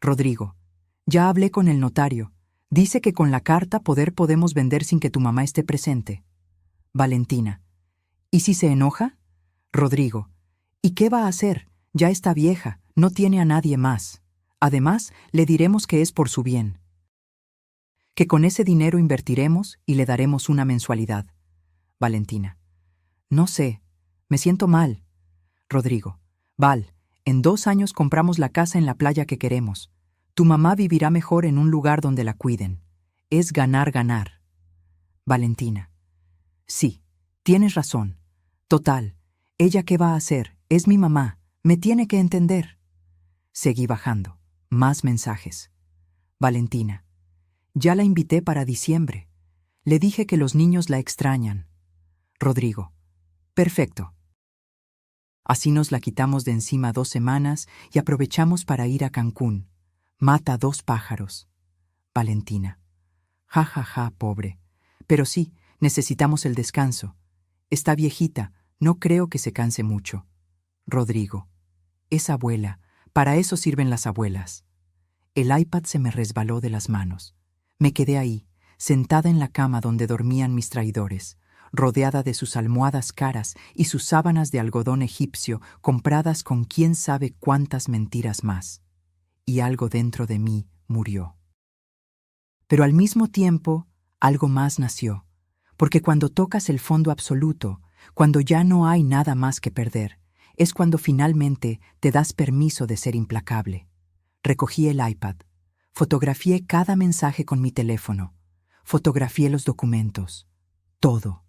Rodrigo, ya hablé con el notario. Dice que con la carta poder podemos vender sin que tu mamá esté presente. Valentina, ¿y si se enoja? Rodrigo, ¿y qué va a hacer? Ya está vieja, no tiene a nadie más. Además, le diremos que es por su bien. Que con ese dinero invertiremos y le daremos una mensualidad. Valentina, no sé, me siento mal. Rodrigo, Val, en 2 años compramos la casa en la playa que queremos. Tu mamá vivirá mejor en un lugar donde la cuiden. Es ganar, ganar. Valentina, sí, tienes razón. Total, ¿ella qué va a hacer? Es mi mamá, me tiene que entender. Seguí bajando. Más mensajes. Valentina, ya la invité para diciembre. Le dije que los niños la extrañan. Rodrigo, perfecto. Así nos la quitamos de encima 2 semanas y aprovechamos para ir a Cancún. Mata 2 pájaros. Valentina, ja, ja, ja, pobre. Pero sí, necesitamos el descanso. Está viejita, no creo que se canse mucho. Rodrigo, es abuela, para eso sirven las abuelas. El iPad se me resbaló de las manos. Me quedé ahí, sentada en la cama donde dormían mis traidores, rodeada de sus almohadas caras y sus sábanas de algodón egipcio compradas con quién sabe cuántas mentiras más. Y algo dentro de mí murió. Pero al mismo tiempo, algo más nació, porque cuando tocas el fondo absoluto, cuando ya no hay nada más que perder, es cuando finalmente te das permiso de ser implacable. Recogí el iPad, fotografié cada mensaje con mi teléfono, fotografié los documentos, todo.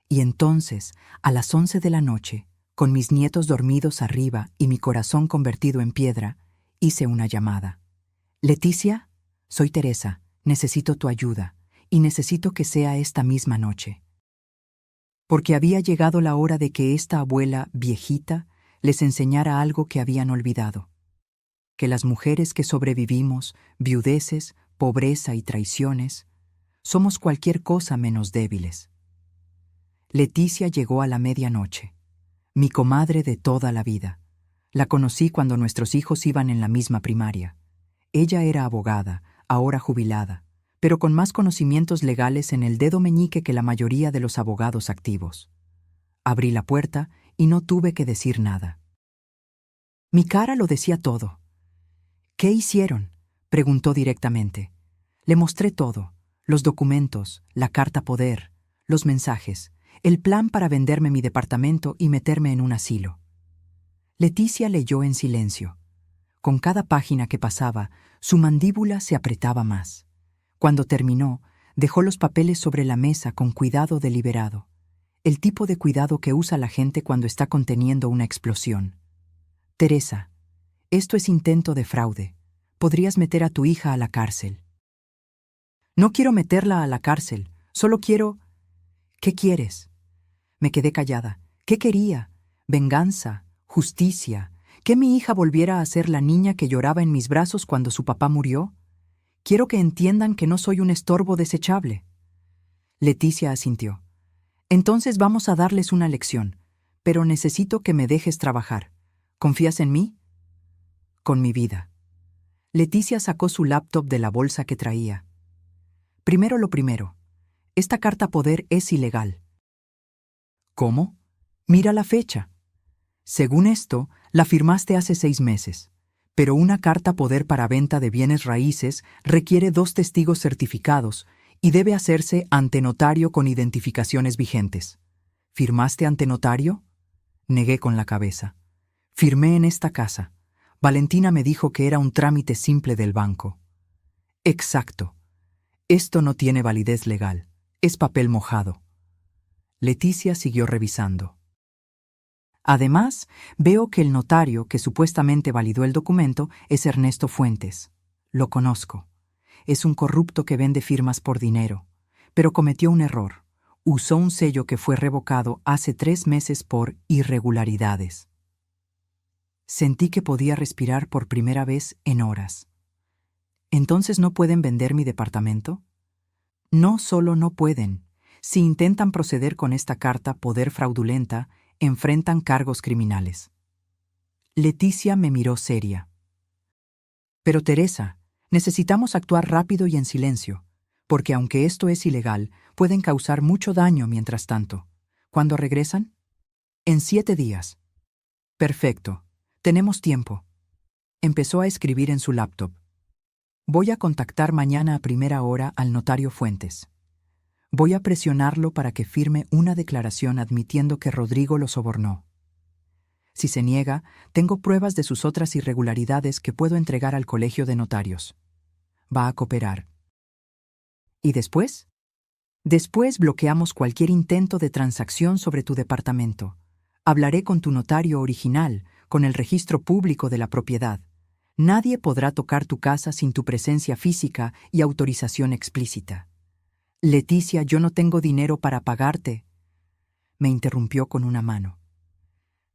Y entonces, a las 11 de la noche, con mis nietos dormidos arriba y mi corazón convertido en piedra, hice una llamada. Leticia, soy Teresa, necesito tu ayuda, y necesito que sea esta misma noche. Porque había llegado la hora de que esta abuela viejita les enseñara algo que habían olvidado. Que las mujeres que sobrevivimos, viudeces, pobreza y traiciones, somos cualquier cosa menos débiles. Leticia llegó a la medianoche, mi comadre de toda la vida. La conocí cuando nuestros hijos iban en la misma primaria. Ella era abogada, ahora jubilada, pero con más conocimientos legales en el dedo meñique que la mayoría de los abogados activos. Abrí la puerta y no tuve que decir nada. Mi cara lo decía todo. ¿Qué hicieron?, preguntó directamente. Le mostré todo, los documentos, la carta poder, los mensajes, el plan para venderme mi departamento y meterme en un asilo. Leticia leyó en silencio. Con cada página que pasaba, su mandíbula se apretaba más. Cuando terminó, dejó los papeles sobre la mesa con cuidado deliberado. El tipo de cuidado que usa la gente cuando está conteniendo una explosión. Teresa, esto es intento de fraude. Podrías meter a tu hija a la cárcel. No quiero meterla a la cárcel, solo quiero... ¿Qué quieres? Me quedé callada. ¿Qué quería? Venganza, justicia, que mi hija volviera a ser la niña que lloraba en mis brazos cuando su papá murió. Quiero que entiendan que no soy un estorbo desechable. Leticia asintió. Entonces vamos a darles una lección, pero necesito que me dejes trabajar. ¿Confías en mí? Con mi vida. Leticia sacó su laptop de la bolsa que traía. Primero lo primero. Esta carta poder es ilegal. ¿Cómo? Mira la fecha. Según esto, la firmaste hace 6 meses, pero una carta poder para venta de bienes raíces requiere 2 testigos certificados y debe hacerse ante notario con identificaciones vigentes. ¿Firmaste ante notario? Negué con la cabeza. Firmé en esta casa. Valentina me dijo que era un trámite simple del banco. Exacto. Esto no tiene validez legal. Es papel mojado. Leticia siguió revisando. Además, veo que el notario que supuestamente validó el documento es Ernesto Fuentes. Lo conozco. Es un corrupto que vende firmas por dinero, pero cometió un error. Usó un sello que fue revocado hace 3 meses por irregularidades. Sentí que podía respirar por primera vez en horas. ¿Entonces no pueden vender mi departamento? No solo no pueden. Si intentan proceder con esta carta poder fraudulenta, enfrentan cargos criminales. Leticia me miró seria. Pero Teresa, necesitamos actuar rápido y en silencio, porque aunque esto es ilegal, pueden causar mucho daño mientras tanto. ¿Cuándo regresan? En 7 días. Perfecto. Tenemos tiempo. Empezó a escribir en su laptop. Voy a contactar mañana a primera hora al notario Fuentes. Voy a presionarlo para que firme una declaración admitiendo que Rodrigo lo sobornó. Si se niega, tengo pruebas de sus otras irregularidades que puedo entregar al colegio de notarios. Va a cooperar. ¿Y después? Después bloqueamos cualquier intento de transacción sobre tu departamento. Hablaré con tu notario original, con el registro público de la propiedad. Nadie podrá tocar tu casa sin tu presencia física y autorización explícita. Leticia, yo no tengo dinero para pagarte. Me interrumpió con una mano.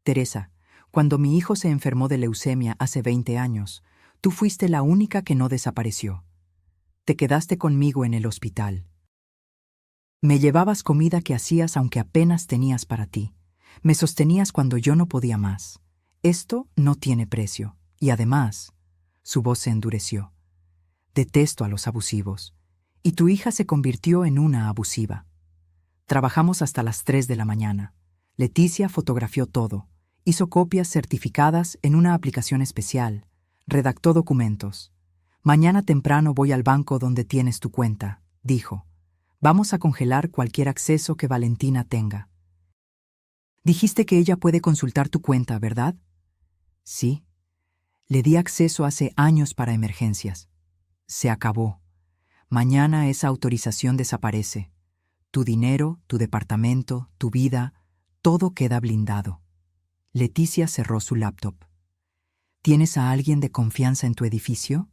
Teresa, cuando mi hijo se enfermó de leucemia hace 20 años, tú fuiste la única que no desapareció. Te quedaste conmigo en el hospital. Me llevabas comida que hacías aunque apenas tenías para ti. Me sostenías cuando yo no podía más. Esto no tiene precio. Y además, su voz se endureció. Detesto a los abusivos. Y tu hija se convirtió en una abusiva. Trabajamos hasta las 3 de la mañana. Leticia fotografió todo, hizo copias certificadas en una aplicación especial, redactó documentos. Mañana temprano voy al banco donde tienes tu cuenta, dijo. Vamos a congelar cualquier acceso que Valentina tenga. Dijiste que ella puede consultar tu cuenta, ¿verdad? Sí. Le di acceso hace años para emergencias. Se acabó. Mañana esa autorización desaparece. Tu dinero, tu departamento, tu vida, todo queda blindado. Leticia cerró su laptop. ¿Tienes a alguien de confianza en tu edificio?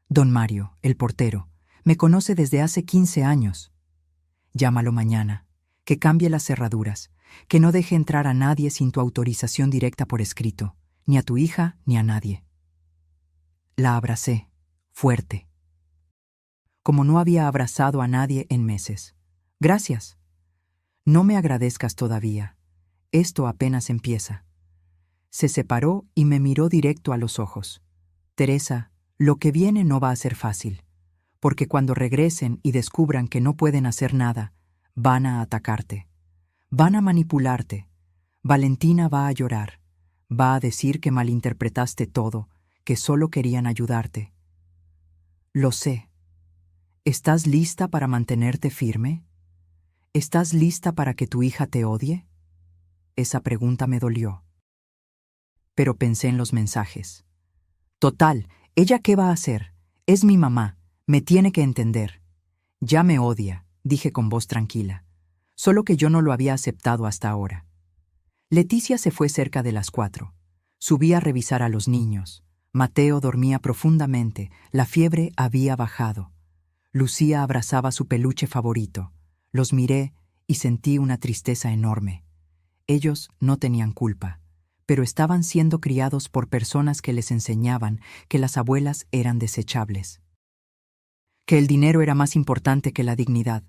Don Mario, el portero, me conoce desde hace 15 años. Llámalo mañana, que cambie las cerraduras, que no deje entrar a nadie sin tu autorización directa por escrito, ni a tu hija ni a nadie. La abracé, fuerte. Como no había abrazado a nadie en meses. Gracias. No me agradezcas todavía. Esto apenas empieza. Se separó y me miró directo a los ojos. Teresa, lo que viene no va a ser fácil, porque cuando regresen y descubran que no pueden hacer nada, van a atacarte. Van a manipularte. Valentina va a llorar. Va a decir que malinterpretaste todo, que solo querían ayudarte. Lo sé. ¿Estás lista para mantenerte firme? ¿Estás lista para que tu hija te odie? Esa pregunta me dolió. Pero pensé en los mensajes. Total, ¿ella qué va a hacer? Es mi mamá, me tiene que entender. Ya me odia, dije con voz tranquila. Solo que yo no lo había aceptado hasta ahora. Leticia se fue cerca de las 4. Subí a revisar a los niños. Mateo dormía profundamente, la fiebre había bajado. Lucía abrazaba su peluche favorito. Los miré y sentí una tristeza enorme. Ellos no tenían culpa, pero estaban siendo criados por personas que les enseñaban que las abuelas eran desechables. Que el dinero era más importante que la dignidad.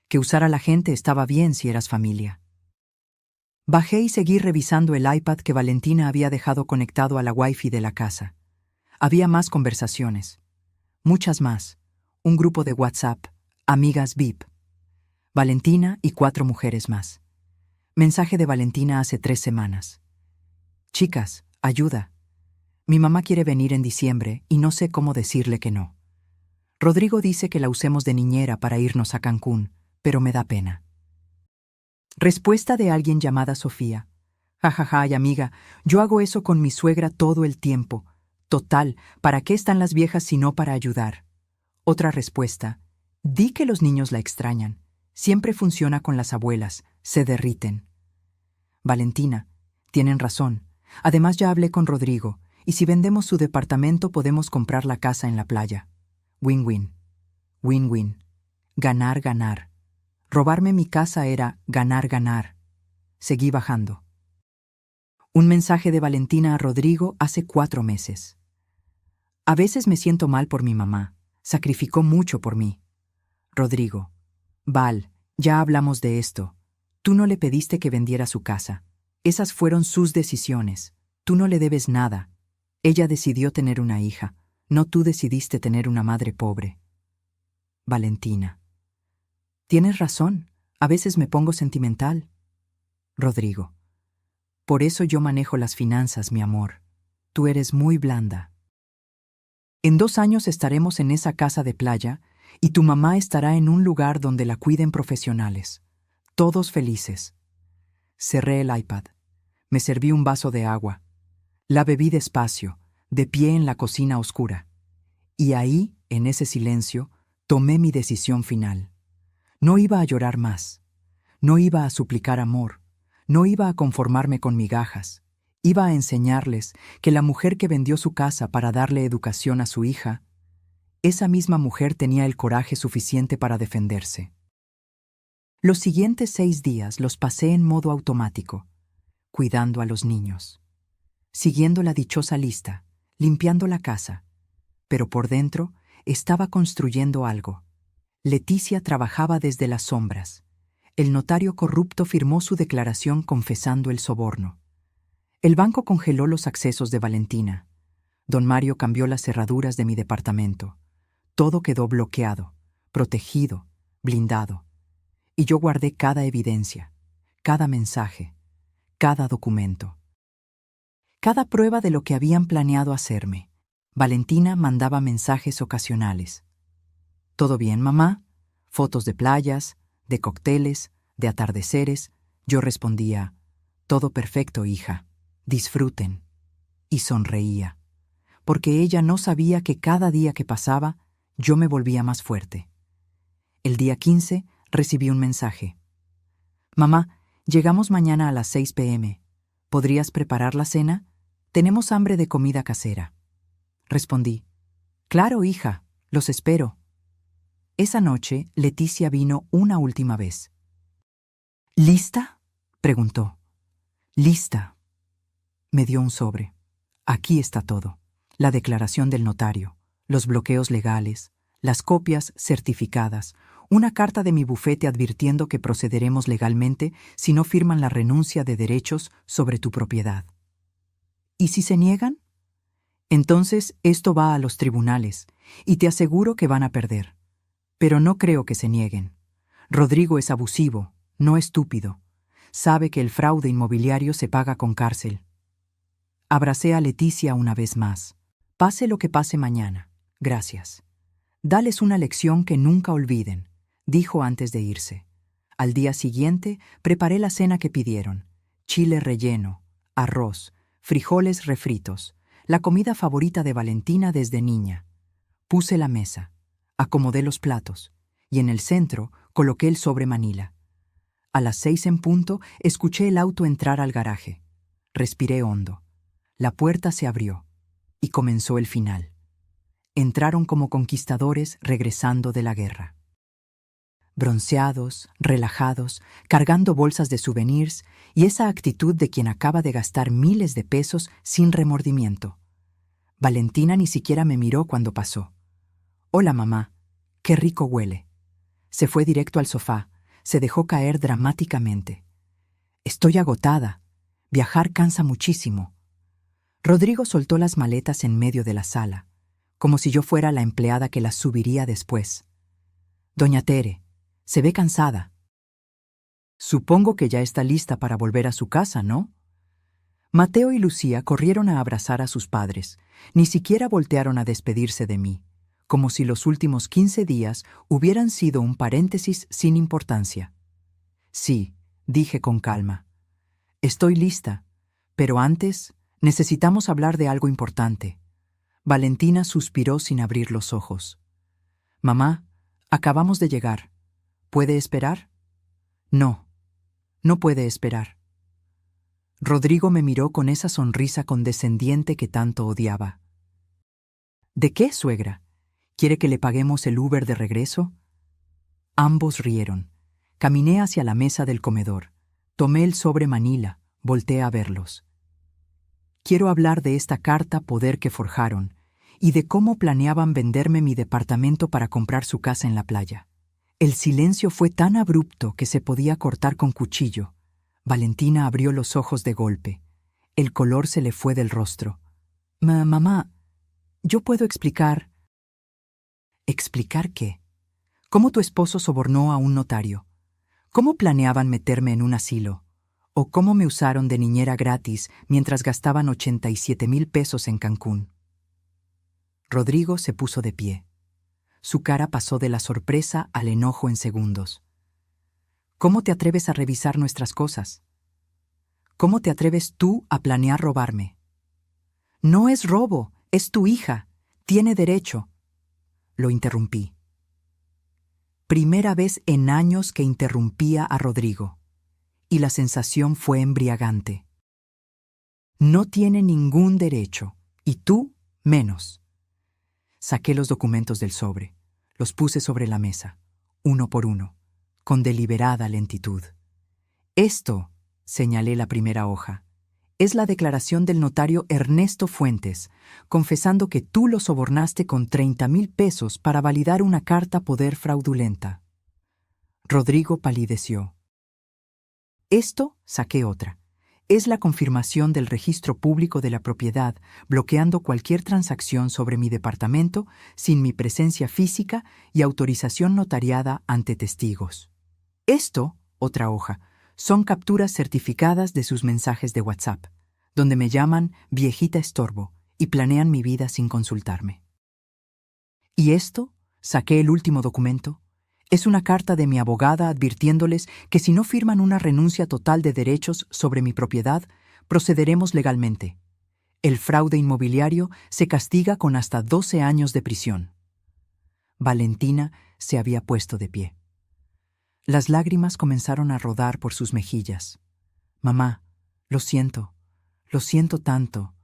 Que usar a la gente estaba bien si eras familia. Bajé y seguí revisando el iPad que Valentina había dejado conectado a la Wi-Fi de la casa. Había más conversaciones. Muchas más. Un grupo de WhatsApp, amigas VIP. Valentina y 4 mujeres más. Mensaje de Valentina hace 3 semanas. Chicas, ayuda. Mi mamá quiere venir en diciembre y no sé cómo decirle que no. Rodrigo dice que la usemos de niñera para irnos a Cancún, pero me da pena. Respuesta de alguien llamada Sofía. Jajaja, y amiga, yo hago eso con mi suegra todo el tiempo. Total, ¿para qué están las viejas si no para ayudar? Otra respuesta. Di que los niños la extrañan. Siempre funciona con las abuelas, se derriten. Valentina, tienen razón. Además ya hablé con Rodrigo, y si vendemos su departamento podemos comprar la casa en la playa. Win-win. Win-win. Ganar, ganar. Robarme mi casa era ganar, ganar. Seguí bajando. Un mensaje de Valentina a Rodrigo hace 4 meses. A veces me siento mal por mi mamá. Sacrificó mucho por mí. Rodrigo. Val, ya hablamos de esto. Tú no le pediste que vendiera su casa. Esas fueron sus decisiones. Tú no le debes nada. Ella decidió tener una hija. No tú decidiste tener una madre pobre. Valentina. Tienes razón. A veces me pongo sentimental. Rodrigo. Por eso yo manejo las finanzas, mi amor. Tú eres muy blanda. En 2 años estaremos en esa casa de playa y tu mamá estará en un lugar donde la cuiden profesionales. Todos felices. Cerré el iPad. Me serví un vaso de agua. La bebí despacio, de pie en la cocina oscura. Y ahí, en ese silencio, tomé mi decisión final. No iba a llorar más. No iba a suplicar amor. No iba a conformarme con migajas. Iba a enseñarles que la mujer que vendió su casa para darle educación a su hija, esa misma mujer tenía el coraje suficiente para defenderse. Los siguientes 6 días los pasé en modo automático, cuidando a los niños, siguiendo la dichosa lista, limpiando la casa, pero por dentro estaba construyendo algo. Leticia trabajaba desde las sombras. El notario corrupto firmó su declaración confesando el soborno. El banco congeló los accesos de Valentina. Don Mario cambió las cerraduras de mi departamento. Todo quedó bloqueado. protegido, blindado. Y yo guardé cada evidencia, cada mensaje, cada documento, cada prueba de lo que habían planeado hacerme. Valentina mandaba mensajes ocasionales. ¿Todo bien, mamá? Fotos de playas, de cócteles, de atardeceres. Yo respondía, todo perfecto, hija. Disfruten. Y sonreía, porque ella no sabía que cada día que pasaba, yo me volvía más fuerte. El día 15 recibí un mensaje. Mamá, llegamos mañana a las 6 p.m. ¿Podrías preparar la cena? Tenemos hambre de comida casera. Respondí, claro, hija, los espero. Esa noche, Leticia vino una última vez. ¿Lista?, preguntó. Lista. Me dio un sobre. Aquí está todo. La declaración del notario, los bloqueos legales, las copias certificadas, una carta de mi bufete advirtiendo que procederemos legalmente si no firman la renuncia de derechos sobre tu propiedad. ¿Y si se niegan? Entonces esto va a los tribunales, y te aseguro que van a perder. Pero no creo que se nieguen. Rodrigo es abusivo, no estúpido. Sabe que el fraude inmobiliario se paga con cárcel. Abracé a Leticia una vez más. Pase lo que pase mañana. Gracias. Dales una lección que nunca olviden, dijo antes de irse. Al día siguiente preparé la cena que pidieron. Chile relleno, arroz, frijoles refritos, la comida favorita de Valentina desde niña. Puse la mesa, acomodé los platos, y en el centro coloqué el sobre Manila. A las 6 en punto escuché el auto entrar al garaje. Respiré hondo. La puerta se abrió, y comenzó el final. Entraron como conquistadores regresando de la guerra. Bronceados, relajados, cargando bolsas de souvenirs y esa actitud de quien acaba de gastar miles de pesos sin remordimiento. Valentina ni siquiera me miró cuando pasó. Hola, mamá. Qué rico huele. Se fue directo al sofá. Se dejó caer dramáticamente. Estoy agotada. Viajar cansa muchísimo. Rodrigo soltó las maletas en medio de la sala, como si yo fuera la empleada que las subiría después. Doña Tere, se ve cansada. Supongo que ya está lista para volver a su casa, ¿no? Mateo y Lucía corrieron a abrazar a sus padres. Ni siquiera voltearon a despedirse de mí, como si los últimos 15 días hubieran sido un paréntesis sin importancia. Sí, dije con calma. Estoy lista, pero antes necesitamos hablar de algo importante. Valentina suspiró sin abrir los ojos. Mamá, acabamos de llegar. ¿Puede esperar? No, no puede esperar. Rodrigo me miró con esa sonrisa condescendiente que tanto odiaba. ¿De qué, suegra? ¿Quiere que le paguemos el Uber de regreso? Ambos rieron. Caminé hacia la mesa del comedor. Tomé el sobre Manila, volteé a verlos. Quiero hablar de esta carta poder que forjaron y de cómo planeaban venderme mi departamento para comprar su casa en la playa. El silencio fue tan abrupto que se podía cortar con cuchillo. Valentina abrió los ojos de golpe. El color se le fue del rostro. Mamá, yo puedo explicar. ¿Explicar qué? ¿Cómo tu esposo sobornó a un notario? ¿Cómo planeaban meterme en un asilo? ¿O cómo me usaron de niñera gratis mientras gastaban 87,000 pesos en Cancún? Rodrigo se puso de pie. Su cara pasó de la sorpresa al enojo en segundos. ¿Cómo te atreves a revisar nuestras cosas? ¿Cómo te atreves tú a planear robarme? No es robo, es tu hija. Tiene derecho. Lo interrumpí. Primera vez en años que interrumpía a Rodrigo, y la sensación fue embriagante. No tiene ningún derecho, y tú menos. Saqué los documentos del sobre, los puse sobre la mesa, uno por uno, con deliberada lentitud. Esto, señalé la primera hoja, es la declaración del notario Ernesto Fuentes, confesando que tú lo sobornaste con 30,000 pesos para validar una carta poder fraudulenta. Rodrigo palideció. Esto, saqué otra, Es la confirmación del registro público de la propiedad, bloqueando cualquier transacción sobre mi departamento sin mi presencia física y autorización notariada ante testigos. Esto, otra hoja, son capturas certificadas de sus mensajes de WhatsApp, donde me llaman viejita estorbo y planean mi vida sin consultarme. ¿Y esto? Saqué el último documento. Es una carta de mi abogada advirtiéndoles que si no firman una renuncia total de derechos sobre mi propiedad, procederemos legalmente. El fraude inmobiliario se castiga con hasta 12 años de prisión. Valentina se había puesto de pie. Las lágrimas comenzaron a rodar por sus mejillas. Mamá, lo siento tanto.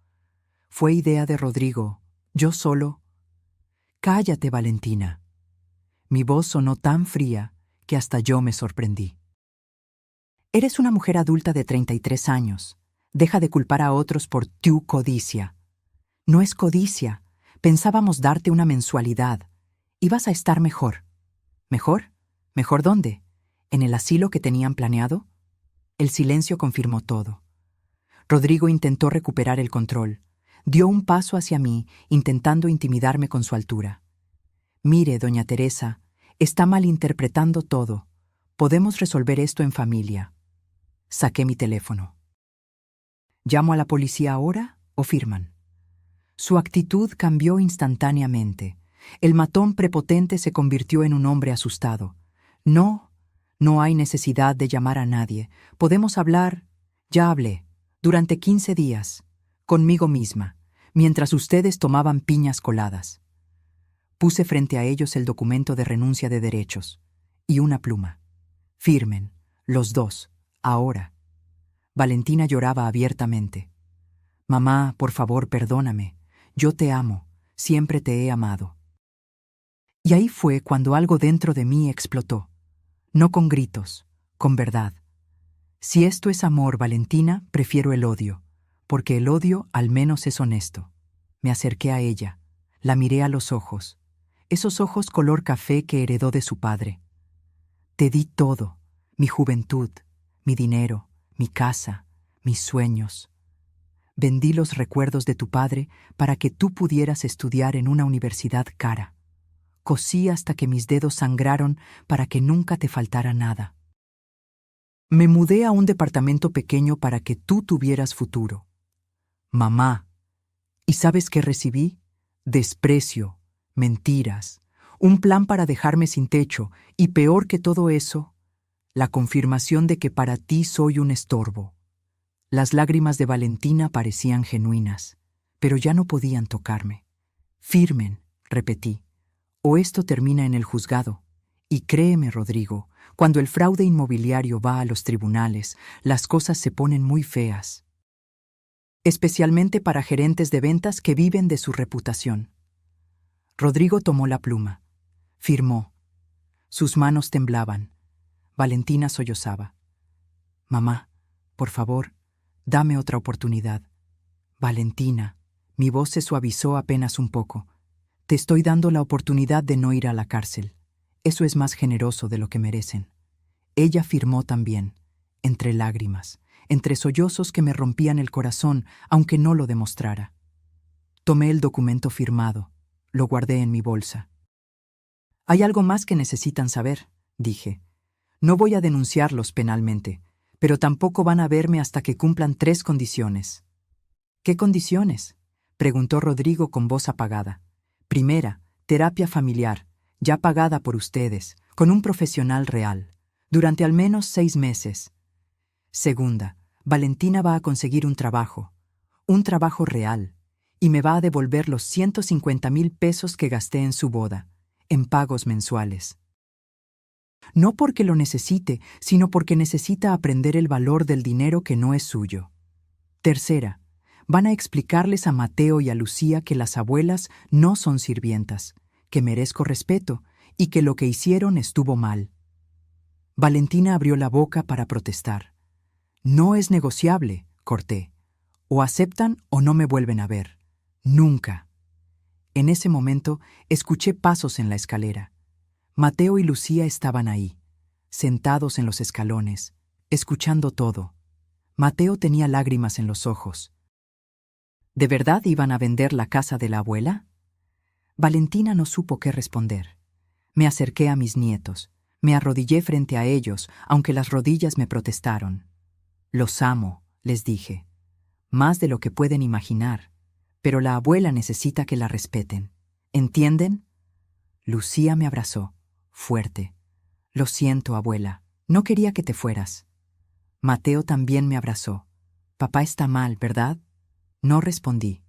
Fue idea de Rodrigo, yo solo. Cállate, Valentina. Mi voz sonó tan fría que hasta yo me sorprendí. Eres una mujer adulta de 33 años. Deja de culpar a otros por tu codicia. No es codicia. Pensábamos darte una mensualidad. Ibas a estar mejor. ¿Mejor? ¿Mejor dónde? ¿En el asilo que tenían planeado? El silencio confirmó todo. Rodrigo intentó recuperar el control. Dio un paso hacia mí, intentando intimidarme con su altura. Mire, doña Teresa, está malinterpretando todo. Podemos resolver esto en familia. Saqué mi teléfono. ¿Llamo a la policía ahora o firman? Su actitud cambió instantáneamente. El matón prepotente se convirtió en un hombre asustado. No hay necesidad de llamar a nadie. Podemos hablar. Ya hablé. Durante 15 días. Conmigo misma. Mientras ustedes tomaban piñas coladas. Puse frente a ellos el documento de renuncia de derechos. Y una pluma. Firmen. Los dos. Ahora. Valentina lloraba abiertamente. Mamá, por favor, perdóname. Yo te amo. Siempre te he amado. Y ahí fue cuando algo dentro de mí explotó. No con gritos, con verdad. Si esto es amor, Valentina, prefiero el odio, porque el odio al menos es honesto. Me acerqué a ella, la miré a los ojos, esos ojos color café que heredó de su padre. Te di todo, mi juventud, mi dinero, mi casa, mis sueños. Vendí los recuerdos de tu padre para que tú pudieras estudiar en una universidad cara. Cosí hasta que mis dedos sangraron para que nunca te faltara nada. Me mudé a un departamento pequeño para que tú tuvieras futuro. Mamá, ¿y sabes qué recibí? Desprecio, mentiras, un plan para dejarme sin techo y peor que todo eso, la confirmación de que para ti soy un estorbo. Las lágrimas de Valentina parecían genuinas, pero ya no podían tocarme. Firmen, repetí, o esto termina en el juzgado. Y créeme, Rodrigo, cuando el fraude inmobiliario va a los tribunales, las cosas se ponen muy feas. Especialmente para gerentes de ventas que viven de su reputación. Rodrigo tomó la pluma. Firmó. Sus manos temblaban. Valentina sollozaba. Mamá, por favor, dame otra oportunidad. Valentina, mi voz se suavizó apenas un poco. Te estoy dando la oportunidad de no ir a la cárcel. Eso es más generoso de lo que merecen. Ella firmó también, entre lágrimas, entre sollozos que me rompían el corazón, aunque no lo demostrara. Tomé el documento firmado, lo guardé en mi bolsa. Hay algo más que necesitan saber, dije. No voy a denunciarlos penalmente, pero tampoco van a verme hasta que cumplan 3 condiciones. ¿Qué condiciones?, preguntó Rodrigo con voz apagada. Primera, terapia familiar, ya pagada por ustedes, con un profesional real, durante al menos 6 meses. Segunda, Valentina va a conseguir un trabajo real, y me va a devolver los 150,000 pesos que gasté en su boda, en pagos mensuales. No porque lo necesite, sino porque necesita aprender el valor del dinero que no es suyo. Tercera, van a explicarles a Mateo y a Lucía que las abuelas no son sirvientas, que merezco respeto y que lo que hicieron estuvo mal. Valentina abrió la boca para protestar. No es negociable, corté. O aceptan o no me vuelven a ver. Nunca. En ese momento escuché pasos en la escalera. Mateo y Lucía estaban ahí, sentados en los escalones, escuchando todo. Mateo tenía lágrimas en los ojos. ¿De verdad iban a vender la casa de la abuela? Valentina no supo qué responder. Me acerqué a mis nietos. Me arrodillé frente a ellos, aunque las rodillas me protestaron. Los amo, les dije. Más de lo que pueden imaginar. Pero la abuela necesita que la respeten. ¿Entienden? Lucía me abrazó, fuerte. Lo siento, abuela. No quería que te fueras. Mateo también me abrazó. Papá está mal, ¿verdad? No respondí.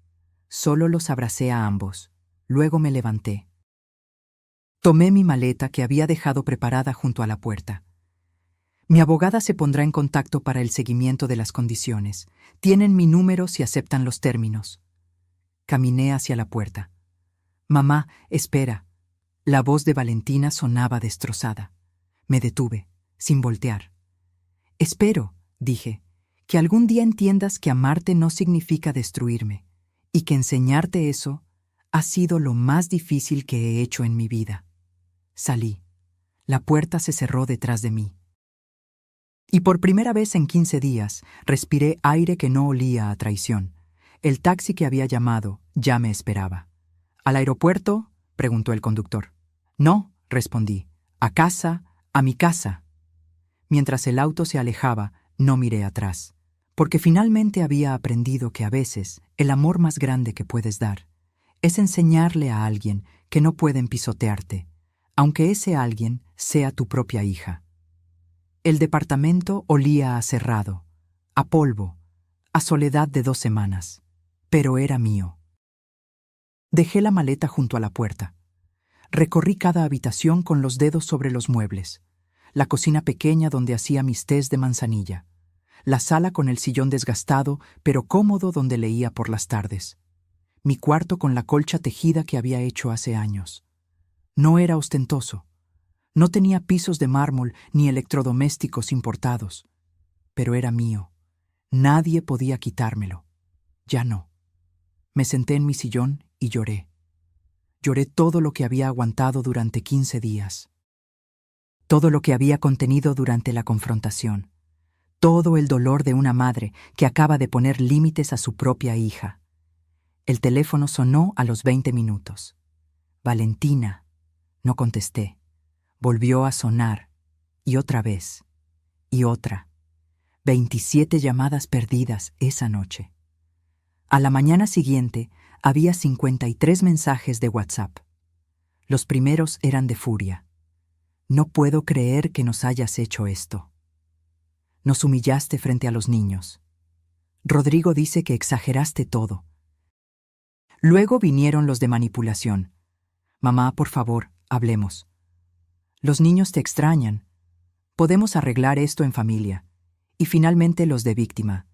Solo los abracé a ambos. Luego me levanté. Tomé mi maleta que había dejado preparada junto a la puerta. Mi abogada se pondrá en contacto para el seguimiento de las condiciones. Tienen mi número si aceptan los términos. Caminé hacia la puerta. Mamá, espera. La voz de Valentina sonaba destrozada. Me detuve, sin voltear. Espero, dije, que algún día entiendas que amarte no significa destruirme, y que enseñarte eso ha sido lo más difícil que he hecho en mi vida. Salí. La puerta se cerró detrás de mí. Y por primera vez en 15 días, respiré aire que no olía a traición. El taxi que había llamado ya me esperaba. ¿Al aeropuerto?, preguntó el conductor. No, respondí. A casa, a mi casa. Mientras el auto se alejaba, no miré atrás, porque finalmente había aprendido que a veces el amor más grande que puedes dar es enseñarle a alguien que no pueden pisotearte, aunque ese alguien sea tu propia hija. El departamento olía a cerrado, a polvo, a soledad de 2 semanas, pero era mío. Dejé la maleta junto a la puerta. Recorrí cada habitación con los dedos sobre los muebles. La cocina pequeña donde hacía mis tés de manzanilla. La sala con el sillón desgastado, pero cómodo donde leía por las tardes. Mi cuarto con la colcha tejida que había hecho hace años. No era ostentoso. No tenía pisos de mármol ni electrodomésticos importados. Pero era mío. Nadie podía quitármelo. Ya no. Me senté en mi sillón y lloré. Lloré todo lo que había aguantado durante 15 días. Todo lo que había contenido durante la confrontación. Todo el dolor de una madre que acaba de poner límites a su propia hija. El teléfono sonó a los 20 minutos. Valentina. No contesté. Volvió a sonar. Y otra vez. Y otra. 27 llamadas perdidas esa noche. A la mañana siguiente había 53 mensajes de WhatsApp. Los primeros eran de furia. No puedo creer que nos hayas hecho esto. Nos humillaste frente a los niños. Rodrigo dice que exageraste todo. Luego vinieron los de manipulación. Mamá, por favor, hablemos. Los niños te extrañan. Podemos arreglar esto en familia. Y finalmente los de víctima.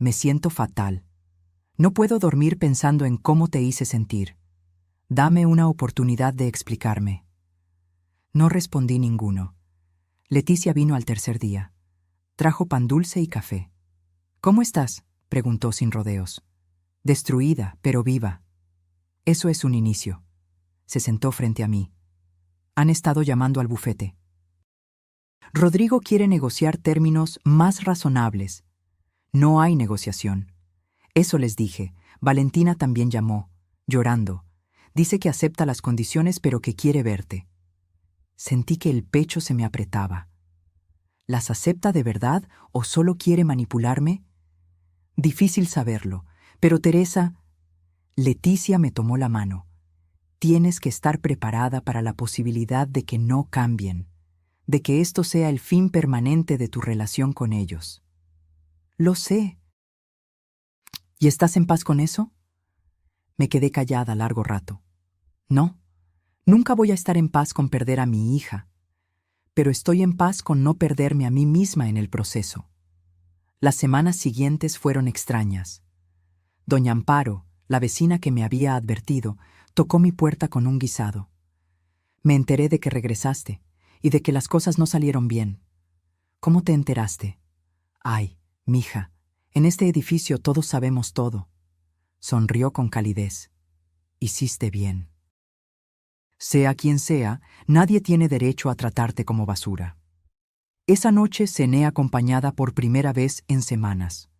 Me siento fatal. No puedo dormir pensando en cómo te hice sentir. Dame una oportunidad de explicarme. No respondí ninguno. Leticia vino al tercer día. Trajo pan dulce y café. ¿Cómo estás?, preguntó sin rodeos. Destruida, pero viva. Eso es un inicio. Se sentó frente a mí. Han estado llamando al bufete. Rodrigo quiere negociar términos más razonables. No hay negociación. Eso les dije. Valentina también llamó, llorando. Dice que acepta las condiciones pero que quiere verte. Sentí que el pecho se me apretaba. ¿Las acepta de verdad o solo quiere manipularme? Difícil saberlo, pero Teresa... Leticia me tomó la mano. Tienes que estar preparada para la posibilidad de que no cambien, de que esto sea el fin permanente de tu relación con ellos. Lo sé. ¿Y estás en paz con eso? Me quedé callada largo rato. No, nunca voy a estar en paz con perder a mi hija, pero estoy en paz con no perderme a mí misma en el proceso. Las semanas siguientes fueron extrañas. Doña Amparo, la vecina que me había advertido, tocó mi puerta con un guisado. Me enteré de que regresaste y de que las cosas no salieron bien. ¿Cómo te enteraste? Ay, mija, en este edificio todos sabemos todo. Sonrió con calidez. Hiciste bien. Sea quien sea, nadie tiene derecho a tratarte como basura. Esa noche cené acompañada por primera vez en semanas.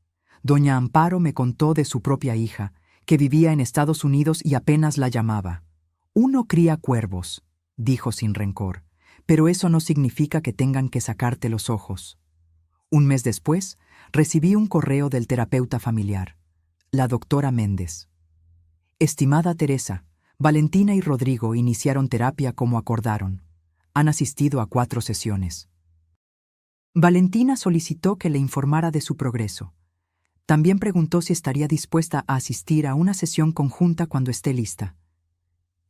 Doña Amparo me contó de su propia hija, que vivía en Estados Unidos y apenas la llamaba. Uno cría cuervos, dijo sin rencor, pero eso no significa que tengan que sacarte los ojos. Un mes después, recibí un correo del terapeuta familiar, la doctora Méndez. Estimada Teresa, Valentina y Rodrigo iniciaron terapia como acordaron. Han asistido a 4 sesiones. Valentina solicitó que le informara de su progreso. También preguntó si estaría dispuesta a asistir a una sesión conjunta cuando esté lista.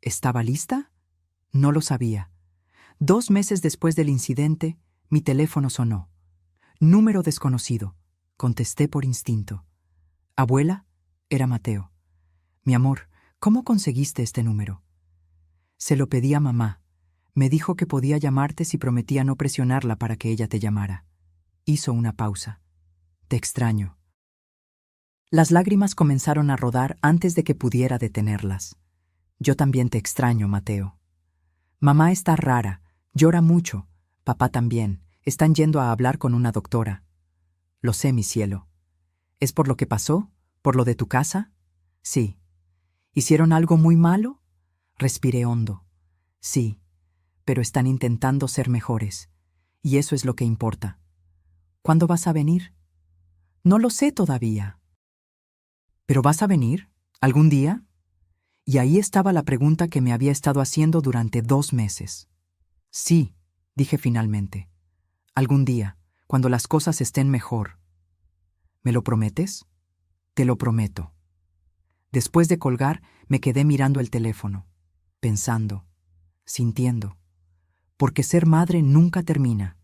¿Estaba lista? No lo sabía. 2 meses después del incidente, mi teléfono sonó. Número desconocido. Contesté por instinto. ¿Abuela? Era Mateo. Mi amor, ¿cómo conseguiste este número? Se lo pedí a mamá. Me dijo que podía llamarte si prometía no presionarla para que ella te llamara. Hizo una pausa. Te extraño. Las lágrimas comenzaron a rodar antes de que pudiera detenerlas. Yo también te extraño, Mateo. Mamá está rara, llora mucho. Papá también. Están yendo a hablar con una doctora. Lo sé, mi cielo. ¿Es por lo que pasó? ¿Por lo de tu casa? Sí. ¿Hicieron algo muy malo? Respiré hondo. Sí, pero están intentando ser mejores. Y eso es lo que importa. ¿Cuándo vas a venir? No lo sé todavía. ¿Pero vas a venir? ¿Algún día? Y ahí estaba la pregunta que me había estado haciendo durante 2 meses. Sí, dije finalmente. Algún día, cuando las cosas estén mejor. ¿Me lo prometes? Te lo prometo. Después de colgar, me quedé mirando el teléfono, pensando, sintiendo. Porque ser madre nunca termina.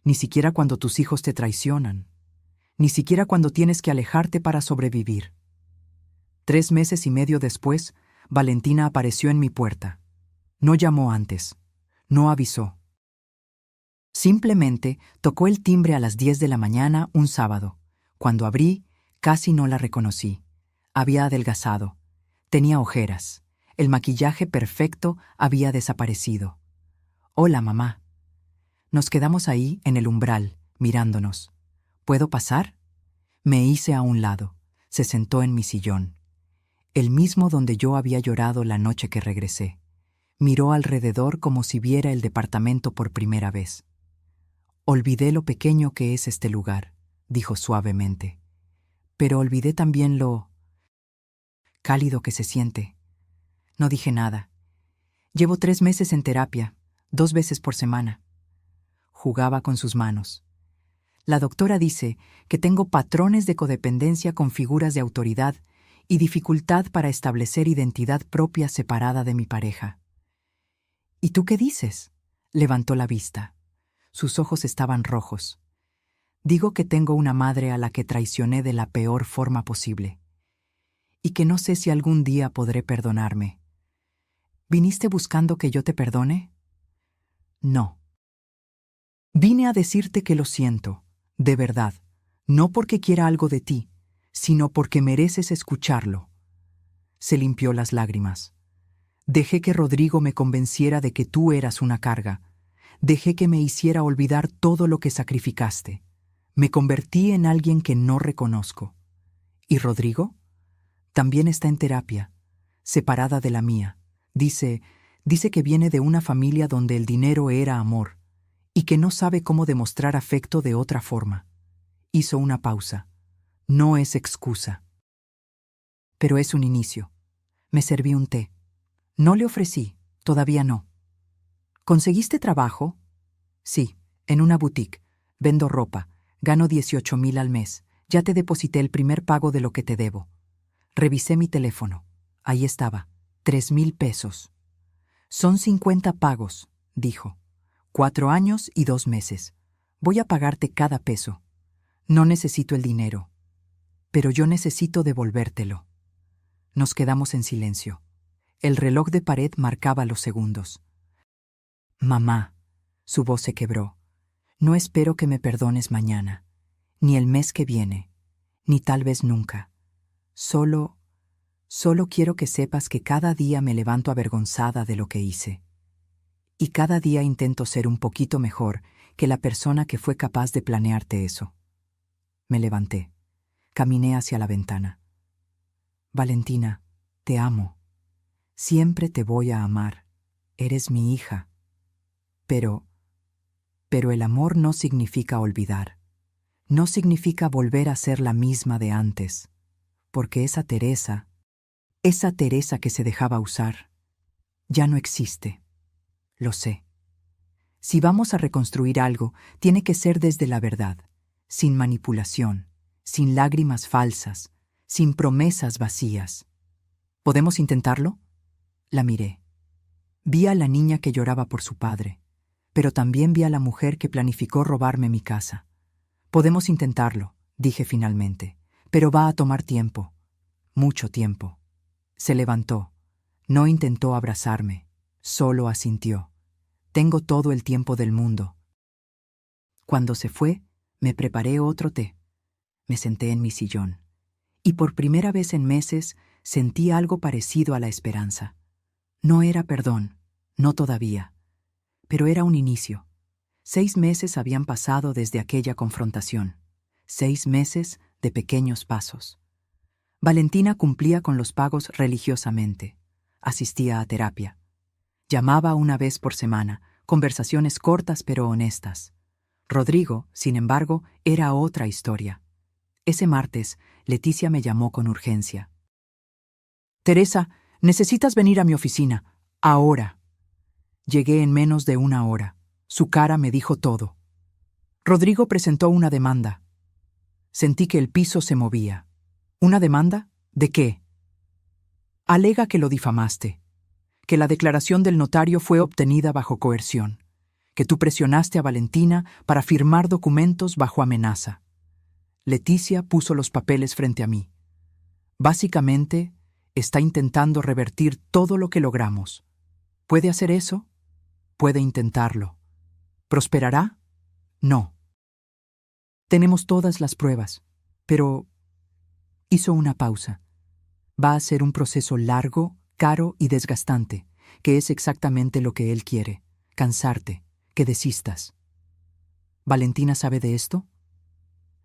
Ni siquiera cuando tus hijos te traicionan. Ni siquiera cuando tienes que alejarte para sobrevivir. 3 meses y medio después, Valentina apareció en mi puerta. No llamó antes. No avisó. Simplemente tocó el timbre a las 10 de la mañana un sábado. Cuando abrí, casi no la reconocí. Había adelgazado. Tenía ojeras. El maquillaje perfecto había desaparecido. Hola, mamá. Nos quedamos ahí, en el umbral, mirándonos. ¿Puedo pasar? Me hice a un lado. Se sentó en mi sillón. El mismo donde yo había llorado la noche que regresé. Miró alrededor como si viera el departamento por primera vez. Olvidé lo pequeño que es este lugar, dijo suavemente. Pero olvidé también lo cálido que se siente. No dije nada. Llevo 3 meses en terapia, 2 veces por semana. Jugaba con sus manos. La doctora dice que tengo patrones de codependencia con figuras de autoridad y dificultad para establecer identidad propia separada de mi pareja. ¿Y tú qué dices? Levantó la vista. Sus ojos estaban rojos. Digo que tengo una madre a la que traicioné de la peor forma posible. Y que no sé si algún día podré perdonarme. ¿Viniste buscando que yo te perdone? No. Vine a decirte que lo siento, de verdad, no porque quiera algo de ti, sino porque mereces escucharlo. Se limpió las lágrimas. Dejé que Rodrigo me convenciera de que tú eras una carga. Dejé que me hiciera olvidar todo lo que sacrificaste. Me convertí en alguien que no reconozco. ¿Y Rodrigo? También está en terapia, separada de la mía. Dice que viene de una familia donde el dinero era amor y que no sabe cómo demostrar afecto de otra forma. Hizo una pausa. No es excusa. Pero es un inicio. Me serví un té. No le ofrecí, todavía no. ¿Conseguiste trabajo? Sí, en una boutique. Vendo ropa. Gano 18,000 al mes. Ya te deposité el primer pago de lo que te debo. Revisé mi teléfono. Ahí estaba. 3,000 pesos. Son 50 pagos, dijo. 4 años y 2 meses. Voy a pagarte cada peso. No necesito el dinero. Pero yo necesito devolvértelo. Nos quedamos en silencio. El reloj de pared marcaba los segundos. Mamá, su voz se quebró. No espero que me perdones mañana, ni el mes que viene, ni tal vez nunca. Solo quiero que sepas que cada día me levanto avergonzada de lo que hice. Y cada día intento ser un poquito mejor, que la persona que fue capaz de planearte eso. Me levanté. Caminé hacia la ventana. Valentina, te amo. Siempre te voy a amar. Eres mi hija. Pero el amor no significa olvidar. No significa volver a ser la misma de antes. Porque esa Teresa que se dejaba usar, ya no existe. Lo sé. Si vamos a reconstruir algo, tiene que ser desde la verdad, sin manipulación, sin lágrimas falsas, sin promesas vacías. ¿Podemos intentarlo? La miré. Vi a la niña que lloraba por su padre, pero también vi a la mujer que planificó robarme mi casa. Podemos intentarlo, dije finalmente, pero va a tomar tiempo, mucho tiempo. Se levantó. No intentó abrazarme, solo asintió. Tengo todo el tiempo del mundo. Cuando se fue, me preparé otro té. Me senté en mi sillón. Y por primera vez en meses sentí algo parecido a la esperanza. No era perdón, no todavía. Pero era un inicio. 6 meses habían pasado desde aquella confrontación. 6 meses de pequeños pasos. Valentina cumplía con los pagos religiosamente. Asistía a terapia. Llamaba una vez por semana, conversaciones cortas pero honestas. Rodrigo, sin embargo, era otra historia. Ese martes, Leticia me llamó con urgencia. «Teresa, necesitas venir a mi oficina. Ahora». Llegué en menos de 1 hora. Su cara me dijo todo. Rodrigo presentó una demanda. Sentí que el piso se movía. ¿Una demanda? ¿De qué? Alega que lo difamaste, que la declaración del notario fue obtenida bajo coerción, que tú presionaste a Valentina para firmar documentos bajo amenaza. Leticia puso los papeles frente a mí. Básicamente, está intentando revertir todo lo que logramos. ¿Puede hacer eso? Puede intentarlo. ¿Prosperará? No. Tenemos todas las pruebas, pero... Hizo una pausa. Va a ser un proceso largo, caro y desgastante, que es exactamente lo que él quiere. Cansarte, que desistas. ¿Valentina sabe de esto?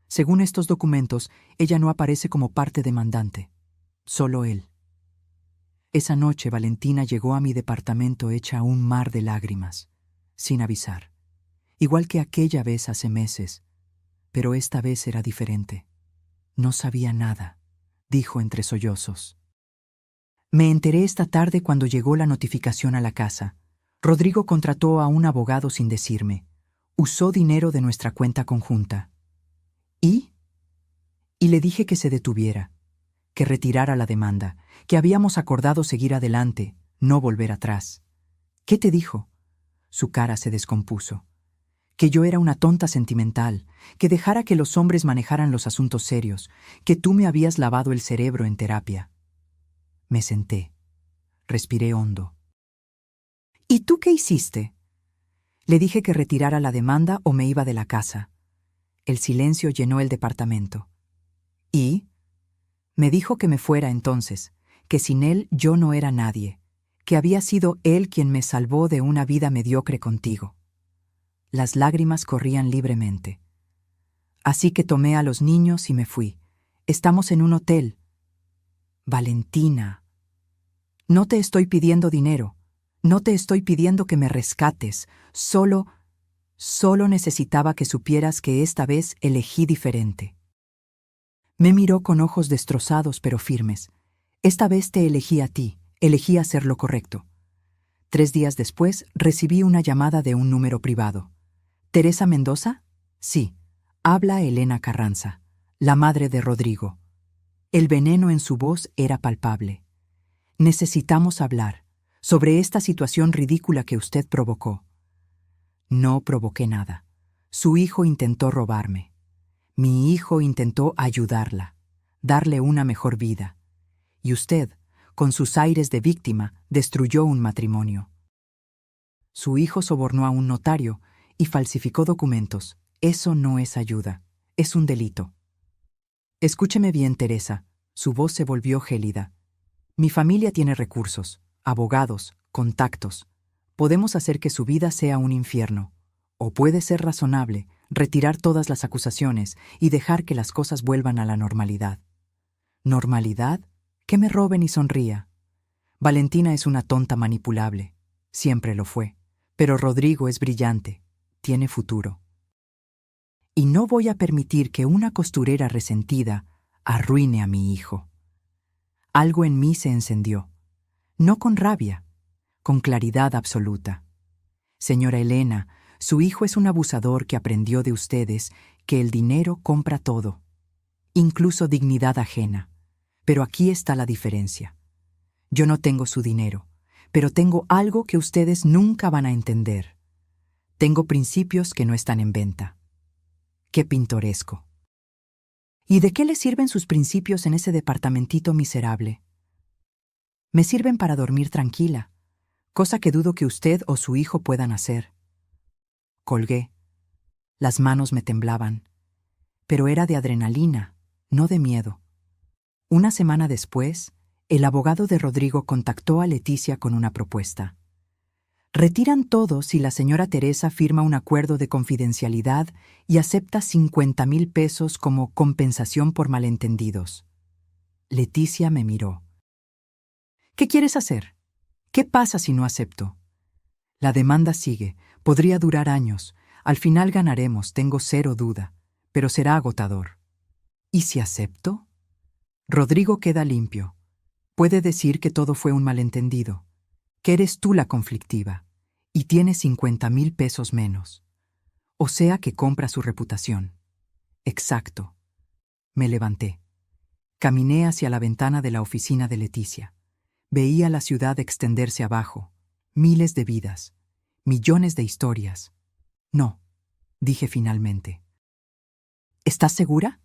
Según estos documentos, ella no aparece como parte demandante. Solo él. Esa noche Valentina llegó a mi departamento hecha un mar de lágrimas, sin avisar. Igual que aquella vez hace meses, pero esta vez era diferente. No sabía nada, dijo entre sollozos. Me enteré esta tarde cuando llegó la notificación a la casa. Rodrigo contrató a un abogado sin decirme. Usó dinero de nuestra cuenta conjunta. ¿Y? Y le dije que se detuviera, que retirara la demanda, que habíamos acordado seguir adelante, no volver atrás. ¿Qué te dijo? Su cara se descompuso. Que yo era una tonta sentimental, que dejara que los hombres manejaran los asuntos serios, que tú me habías lavado el cerebro en terapia. Me senté. Respiré hondo. ¿Y tú qué hiciste? Le dije que retirara la demanda o me iba de la casa. El silencio llenó el departamento. ¿Y? Me dijo que me fuera entonces, que sin él yo no era nadie, que había sido él quien me salvó de una vida mediocre contigo. Las lágrimas corrían libremente. Así que tomé a los niños y me fui. Estamos en un hotel. Valentina, no te estoy pidiendo dinero. No te estoy pidiendo que me rescates. Solo necesitaba que supieras que esta vez elegí diferente. Me miró con ojos destrozados pero firmes. Esta vez te elegí a ti. Elegí hacer lo correcto. 3 días después recibí una llamada de un número privado. ¿Teresa Mendoza? Sí. Habla Elena Carranza, la madre de Rodrigo. El veneno en su voz era palpable. Necesitamos hablar sobre esta situación ridícula que usted provocó. No provoqué nada. Su hijo intentó robarme. Mi hijo intentó ayudarla, darle una mejor vida. Y usted, con sus aires de víctima, destruyó un matrimonio. Su hijo sobornó a un notario y falsificó documentos. Eso no es ayuda, es un delito. Escúcheme bien, Teresa. Su voz se volvió gélida. Mi familia tiene recursos, abogados, contactos. Podemos hacer que su vida sea un infierno. O puede ser razonable, retirar todas las acusaciones y dejar que las cosas vuelvan a la normalidad. ¿Normalidad? Que me roben y sonría. Valentina es una tonta manipulable. Siempre lo fue. Pero Rodrigo es brillante. Tiene futuro. Y no voy a permitir que una costurera resentida arruine a mi hijo. Algo en mí se encendió. No con rabia, con claridad absoluta. Señora Elena, su hijo es un abusador que aprendió de ustedes que el dinero compra todo, incluso dignidad ajena. Pero aquí está la diferencia. Yo no tengo su dinero, pero tengo algo que ustedes nunca van a entender. Tengo principios que no están en venta. ¡Qué pintoresco! ¿Y de qué le sirven sus principios en ese departamentito miserable? Me sirven para dormir tranquila, cosa que dudo que usted o su hijo puedan hacer. Colgué. Las manos me temblaban, pero era de adrenalina, no de miedo. Una semana después, el abogado de Rodrigo contactó a Leticia con una propuesta. Retiran todo si la señora Teresa firma un acuerdo de confidencialidad y acepta 50,000 pesos como compensación por malentendidos. Leticia me miró. ¿Qué quieres hacer? ¿Qué pasa si no acepto? La demanda sigue, podría durar años. Al final ganaremos, tengo cero duda, pero será agotador. ¿Y si acepto? Rodrigo queda limpio. Puede decir que todo fue un malentendido, que eres tú la conflictiva, y tienes 50,000 pesos menos. O sea que compra su reputación. Exacto. Me levanté. Caminé hacia la ventana de la oficina de Leticia. Veía la ciudad extenderse abajo, miles de vidas, millones de historias. No, dije finalmente. ¿Estás segura?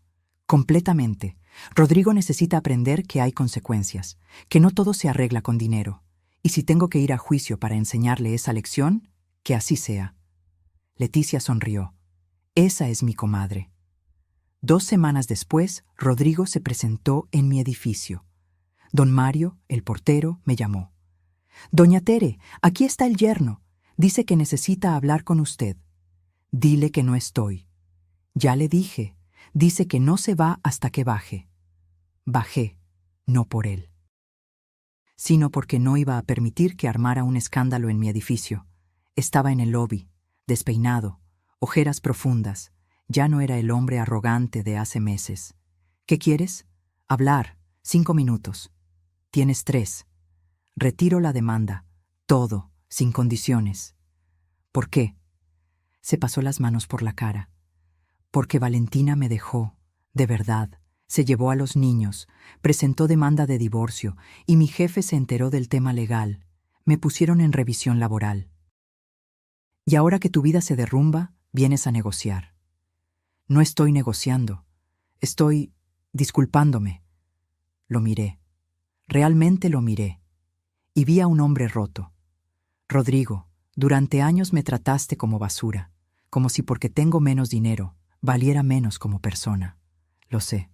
Completamente. Rodrigo necesita aprender que hay consecuencias, que no todo se arregla con dinero. Y si tengo que ir a juicio para enseñarle esa lección, que así sea. Leticia sonrió. Esa es mi comadre. 2 semanas después, Rodrigo se presentó en mi edificio. Don Mario, el portero, me llamó. Doña Tere, aquí está el yerno. Dice que necesita hablar con usted. Dile que no estoy. Ya le dije. Dice que no se va hasta que baje. Bajé, no por él, sino porque no iba a permitir que armara un escándalo en mi edificio. Estaba en el lobby, despeinado, ojeras profundas. Ya no era el hombre arrogante de hace meses. ¿Qué quieres? Hablar. 5 minutos. Tienes 3. Retiro la demanda. Todo, sin condiciones. ¿Por qué? Se pasó las manos por la cara. Porque Valentina me dejó, de verdad. Se llevó a los niños, presentó demanda de divorcio y mi jefe se enteró del tema legal. Me pusieron en revisión laboral. Y ahora que tu vida se derrumba, vienes a negociar. No estoy negociando. Estoy disculpándome. Lo miré. Realmente lo miré. Y vi a un hombre roto. Rodrigo, durante años me trataste como basura, como si porque tengo menos dinero, valiera menos como persona. Lo sé.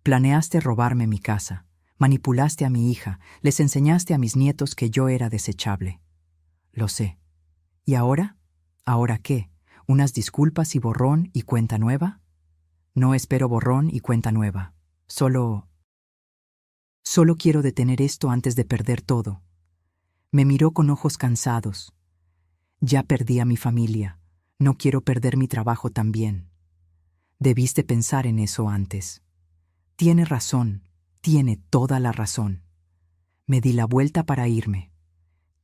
Planeaste robarme mi casa, manipulaste a mi hija, les enseñaste a mis nietos que yo era desechable. Lo sé. ¿Y ahora? ¿Ahora qué? ¿Unas disculpas y borrón y cuenta nueva? No espero borrón y cuenta nueva. Solo quiero detener esto antes de perder todo. Me miró con ojos cansados. Ya perdí a mi familia. No quiero perder mi trabajo también. Debiste pensar en eso antes. Tiene razón, tiene toda la razón. Me di la vuelta para irme.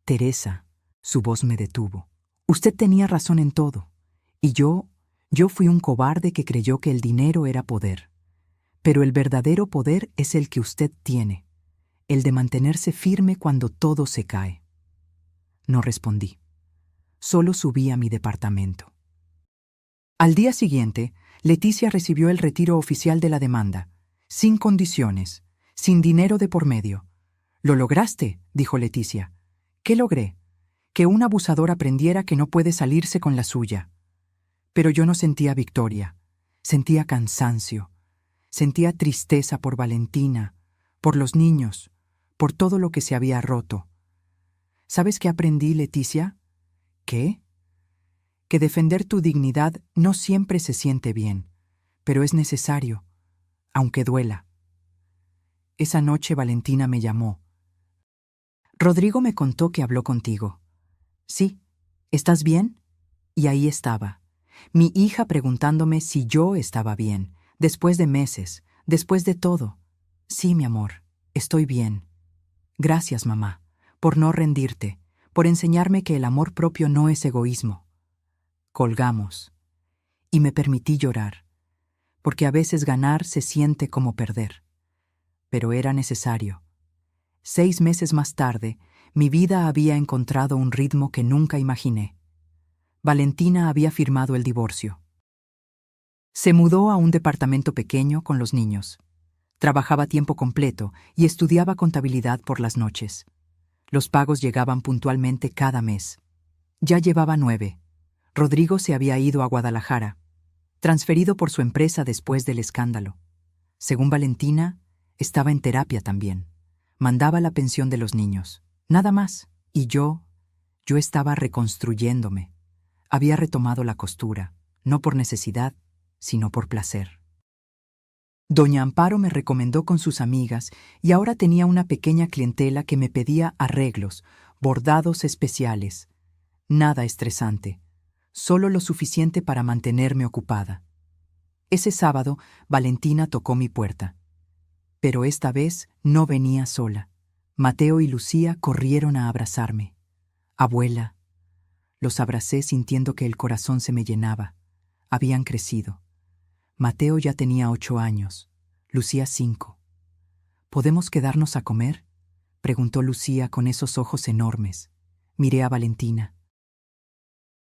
Teresa, su voz me detuvo. Usted tenía razón en todo. Y yo fui un cobarde que creyó que el dinero era poder. Pero el verdadero poder es el que usted tiene, el de mantenerse firme cuando todo se cae. No respondí. Solo subí a mi departamento. Al día siguiente, Leticia recibió el retiro oficial de la demanda. Sin condiciones, sin dinero de por medio. «Lo lograste», dijo Leticia. «¿Qué logré?» Que un abusador aprendiera que no puede salirse con la suya. Pero yo no sentía victoria. Sentía cansancio. Sentía tristeza por Valentina, por los niños, por todo lo que se había roto. ¿Sabes qué aprendí, Leticia? ¿Qué? que defender tu dignidad no siempre se siente bien, pero es necesario, aunque duela. Esa noche Valentina me llamó. Rodrigo me contó que habló contigo. Sí, ¿estás bien? Y ahí estaba, mi hija preguntándome si yo estaba bien, después de meses, después de todo. Sí, mi amor, estoy bien. Gracias, mamá, por no rendirte, por enseñarme que el amor propio no es egoísmo. Colgamos. Y me permití llorar, porque a veces ganar se siente como perder. Pero era necesario. 6 meses más tarde, mi vida había encontrado un ritmo que nunca imaginé. Valentina había firmado el divorcio. Se mudó a un departamento pequeño con los niños. Trabajaba a tiempo completo y estudiaba contabilidad por las noches. Los pagos llegaban puntualmente cada mes. Ya llevaba 9. Rodrigo se había ido a Guadalajara, transferido por su empresa después del escándalo. Según Valentina, estaba en terapia también. Mandaba la pensión de los niños. Nada más. Y yo estaba reconstruyéndome. Había retomado la costura, no por necesidad, sino por placer. Doña Amparo me recomendó con sus amigas y ahora tenía una pequeña clientela que me pedía arreglos, bordados especiales. Nada estresante, solo lo suficiente para mantenerme ocupada. Ese sábado, Valentina tocó mi puerta. Pero esta vez no venía sola. Mateo y Lucía corrieron a abrazarme. Abuela. Los abracé sintiendo que el corazón se me llenaba. Habían crecido. Mateo ya tenía 8 años, Lucía 5. ¿Podemos quedarnos a comer?, preguntó Lucía con esos ojos enormes. Miré a Valentina.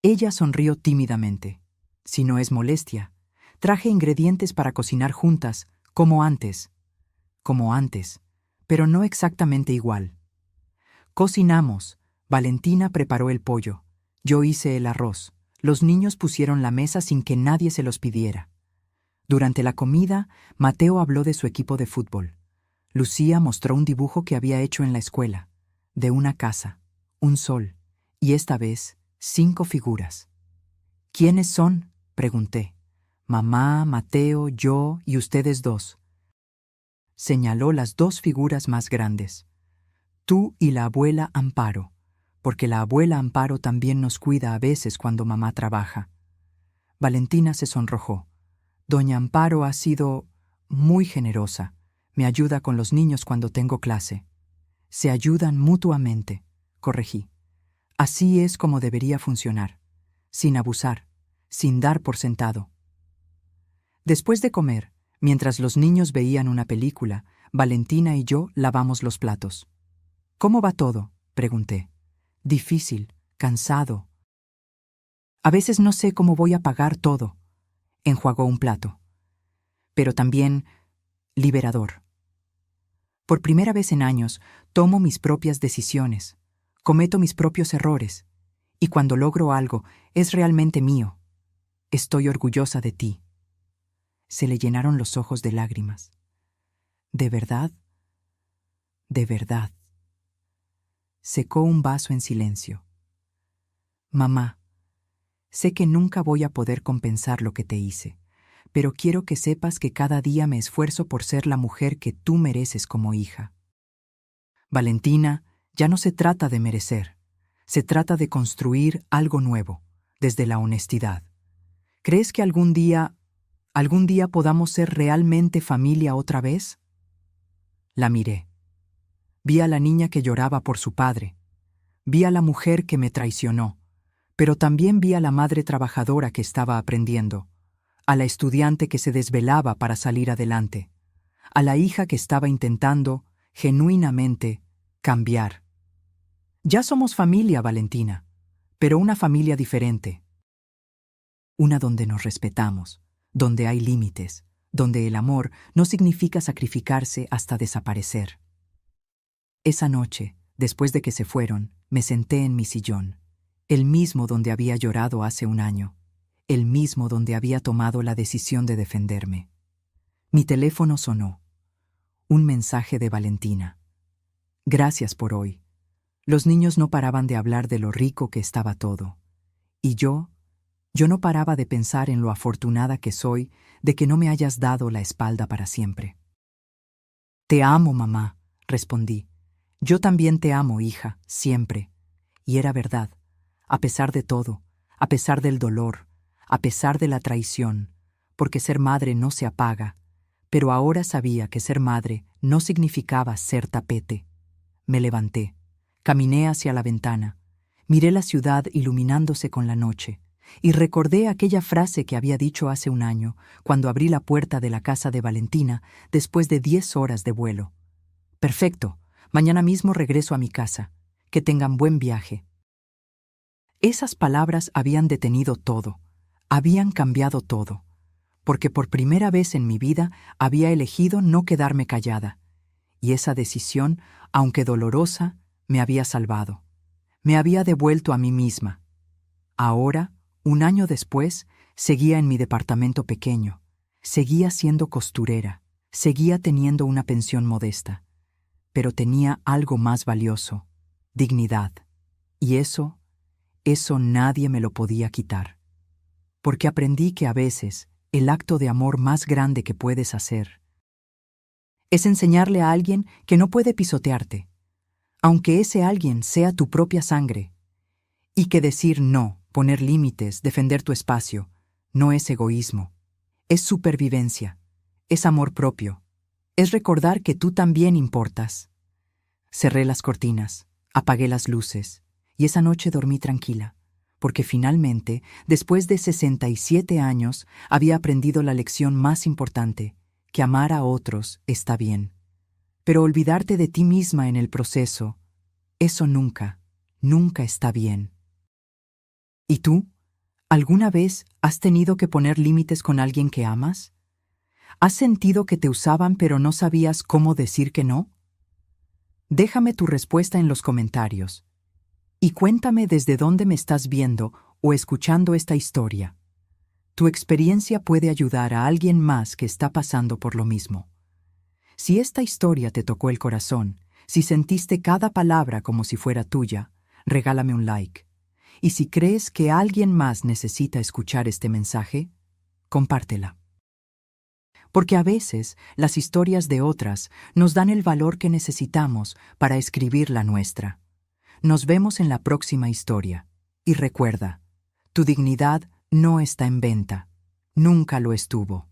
Ella sonrió tímidamente. Si no es molestia, traje ingredientes para cocinar juntas, como antes, pero no exactamente igual. Cocinamos. Valentina preparó el pollo. Yo hice el arroz. Los niños pusieron la mesa sin que nadie se los pidiera. Durante la comida, Mateo habló de su equipo de fútbol. Lucía mostró un dibujo que había hecho en la escuela, de una casa, un sol, y esta vez 5 figuras. ¿Quiénes son?, pregunté. Mamá, Mateo, yo y ustedes 2. Señaló las 2 figuras más grandes. Tú y la abuela Amparo, porque la abuela Amparo también nos cuida a veces cuando mamá trabaja. Valentina se sonrojó. Doña Amparo ha sido muy generosa. Me ayuda con los niños cuando tengo clase. Se ayudan mutuamente, corregí. Así es como debería funcionar, sin abusar, sin dar por sentado. Después de comer, mientras los niños veían una película, Valentina y yo lavamos los platos. ¿Cómo va todo?, pregunté. Difícil, cansado. A veces no sé cómo voy a pagar todo. Enjuagó un plato. Pero también liberador. Por primera vez en años, tomo mis propias decisiones, cometo mis propios errores, y cuando logro algo, es realmente mío. Estoy orgullosa de ti. Se le llenaron los ojos de lágrimas. ¿De verdad? De verdad. Secó un vaso en silencio. Mamá, sé que nunca voy a poder compensar lo que te hice, pero quiero que sepas que cada día me esfuerzo por ser la mujer que tú mereces como hija. Valentina, ya no se trata de merecer, se trata de construir algo nuevo, desde la honestidad. ¿Crees que algún día podamos ser realmente familia otra vez? La miré. Vi a la niña que lloraba por su padre. Vi a la mujer que me traicionó, pero también vi a la madre trabajadora que estaba aprendiendo, a la estudiante que se desvelaba para salir adelante, a la hija que estaba intentando, genuinamente, cambiar. Ya somos familia, Valentina, pero una familia diferente. Una donde nos respetamos, donde hay límites, donde el amor no significa sacrificarse hasta desaparecer. Esa noche, después de que se fueron, me senté en mi sillón, el mismo donde había llorado hace un año, el mismo donde había tomado la decisión de defenderme. Mi teléfono sonó. Un mensaje de Valentina. Gracias por hoy. Los niños no paraban de hablar de lo rico que estaba todo. Y yo Yo no paraba de pensar en lo afortunada que soy de que no me hayas dado la espalda para siempre. Te amo, mamá, respondí. Yo también te amo, hija, siempre. Y era verdad, a pesar de todo, a pesar del dolor, a pesar de la traición, porque ser madre no se apaga, pero ahora sabía que ser madre no significaba ser tapete. Me levanté, caminé hacia la ventana, miré la ciudad iluminándose con la noche, y recordé aquella frase que había dicho hace un año, cuando abrí la puerta de la casa de Valentina después de 10 horas de vuelo. Perfecto, mañana mismo regreso a mi casa. Que tengan buen viaje. Esas palabras habían detenido todo, habían cambiado todo, porque por primera vez en mi vida había elegido no quedarme callada, y esa decisión, aunque dolorosa, me había salvado. Me había devuelto a mí misma. Ahora, un año después, seguía en mi departamento pequeño, seguía siendo costurera, seguía teniendo una pensión modesta, pero tenía algo más valioso: dignidad. Y eso nadie me lo podía quitar. Porque aprendí que a veces el acto de amor más grande que puedes hacer es enseñarle a alguien que no puede pisotearte, aunque ese alguien sea tu propia sangre, y que decir no, poner límites, defender tu espacio, no es egoísmo, es supervivencia, es amor propio, es recordar que tú también importas. Cerré las cortinas, apagué las luces, y esa noche dormí tranquila, porque finalmente, después de 67 años, había aprendido la lección más importante: que amar a otros está bien. Pero olvidarte de ti misma en el proceso, eso nunca, nunca está bien. ¿Y tú? ¿Alguna vez has tenido que poner límites con alguien que amas? ¿Has sentido que te usaban pero no sabías cómo decir que no? Déjame tu respuesta en los comentarios. Y cuéntame desde dónde me estás viendo o escuchando esta historia. Tu experiencia puede ayudar a alguien más que está pasando por lo mismo. Si esta historia te tocó el corazón, si sentiste cada palabra como si fuera tuya, regálame un like. Y si crees que alguien más necesita escuchar este mensaje, compártela. Porque a veces las historias de otras nos dan el valor que necesitamos para escribir la nuestra. Nos vemos en la próxima historia. Y recuerda, tu dignidad no está en venta. Nunca lo estuvo.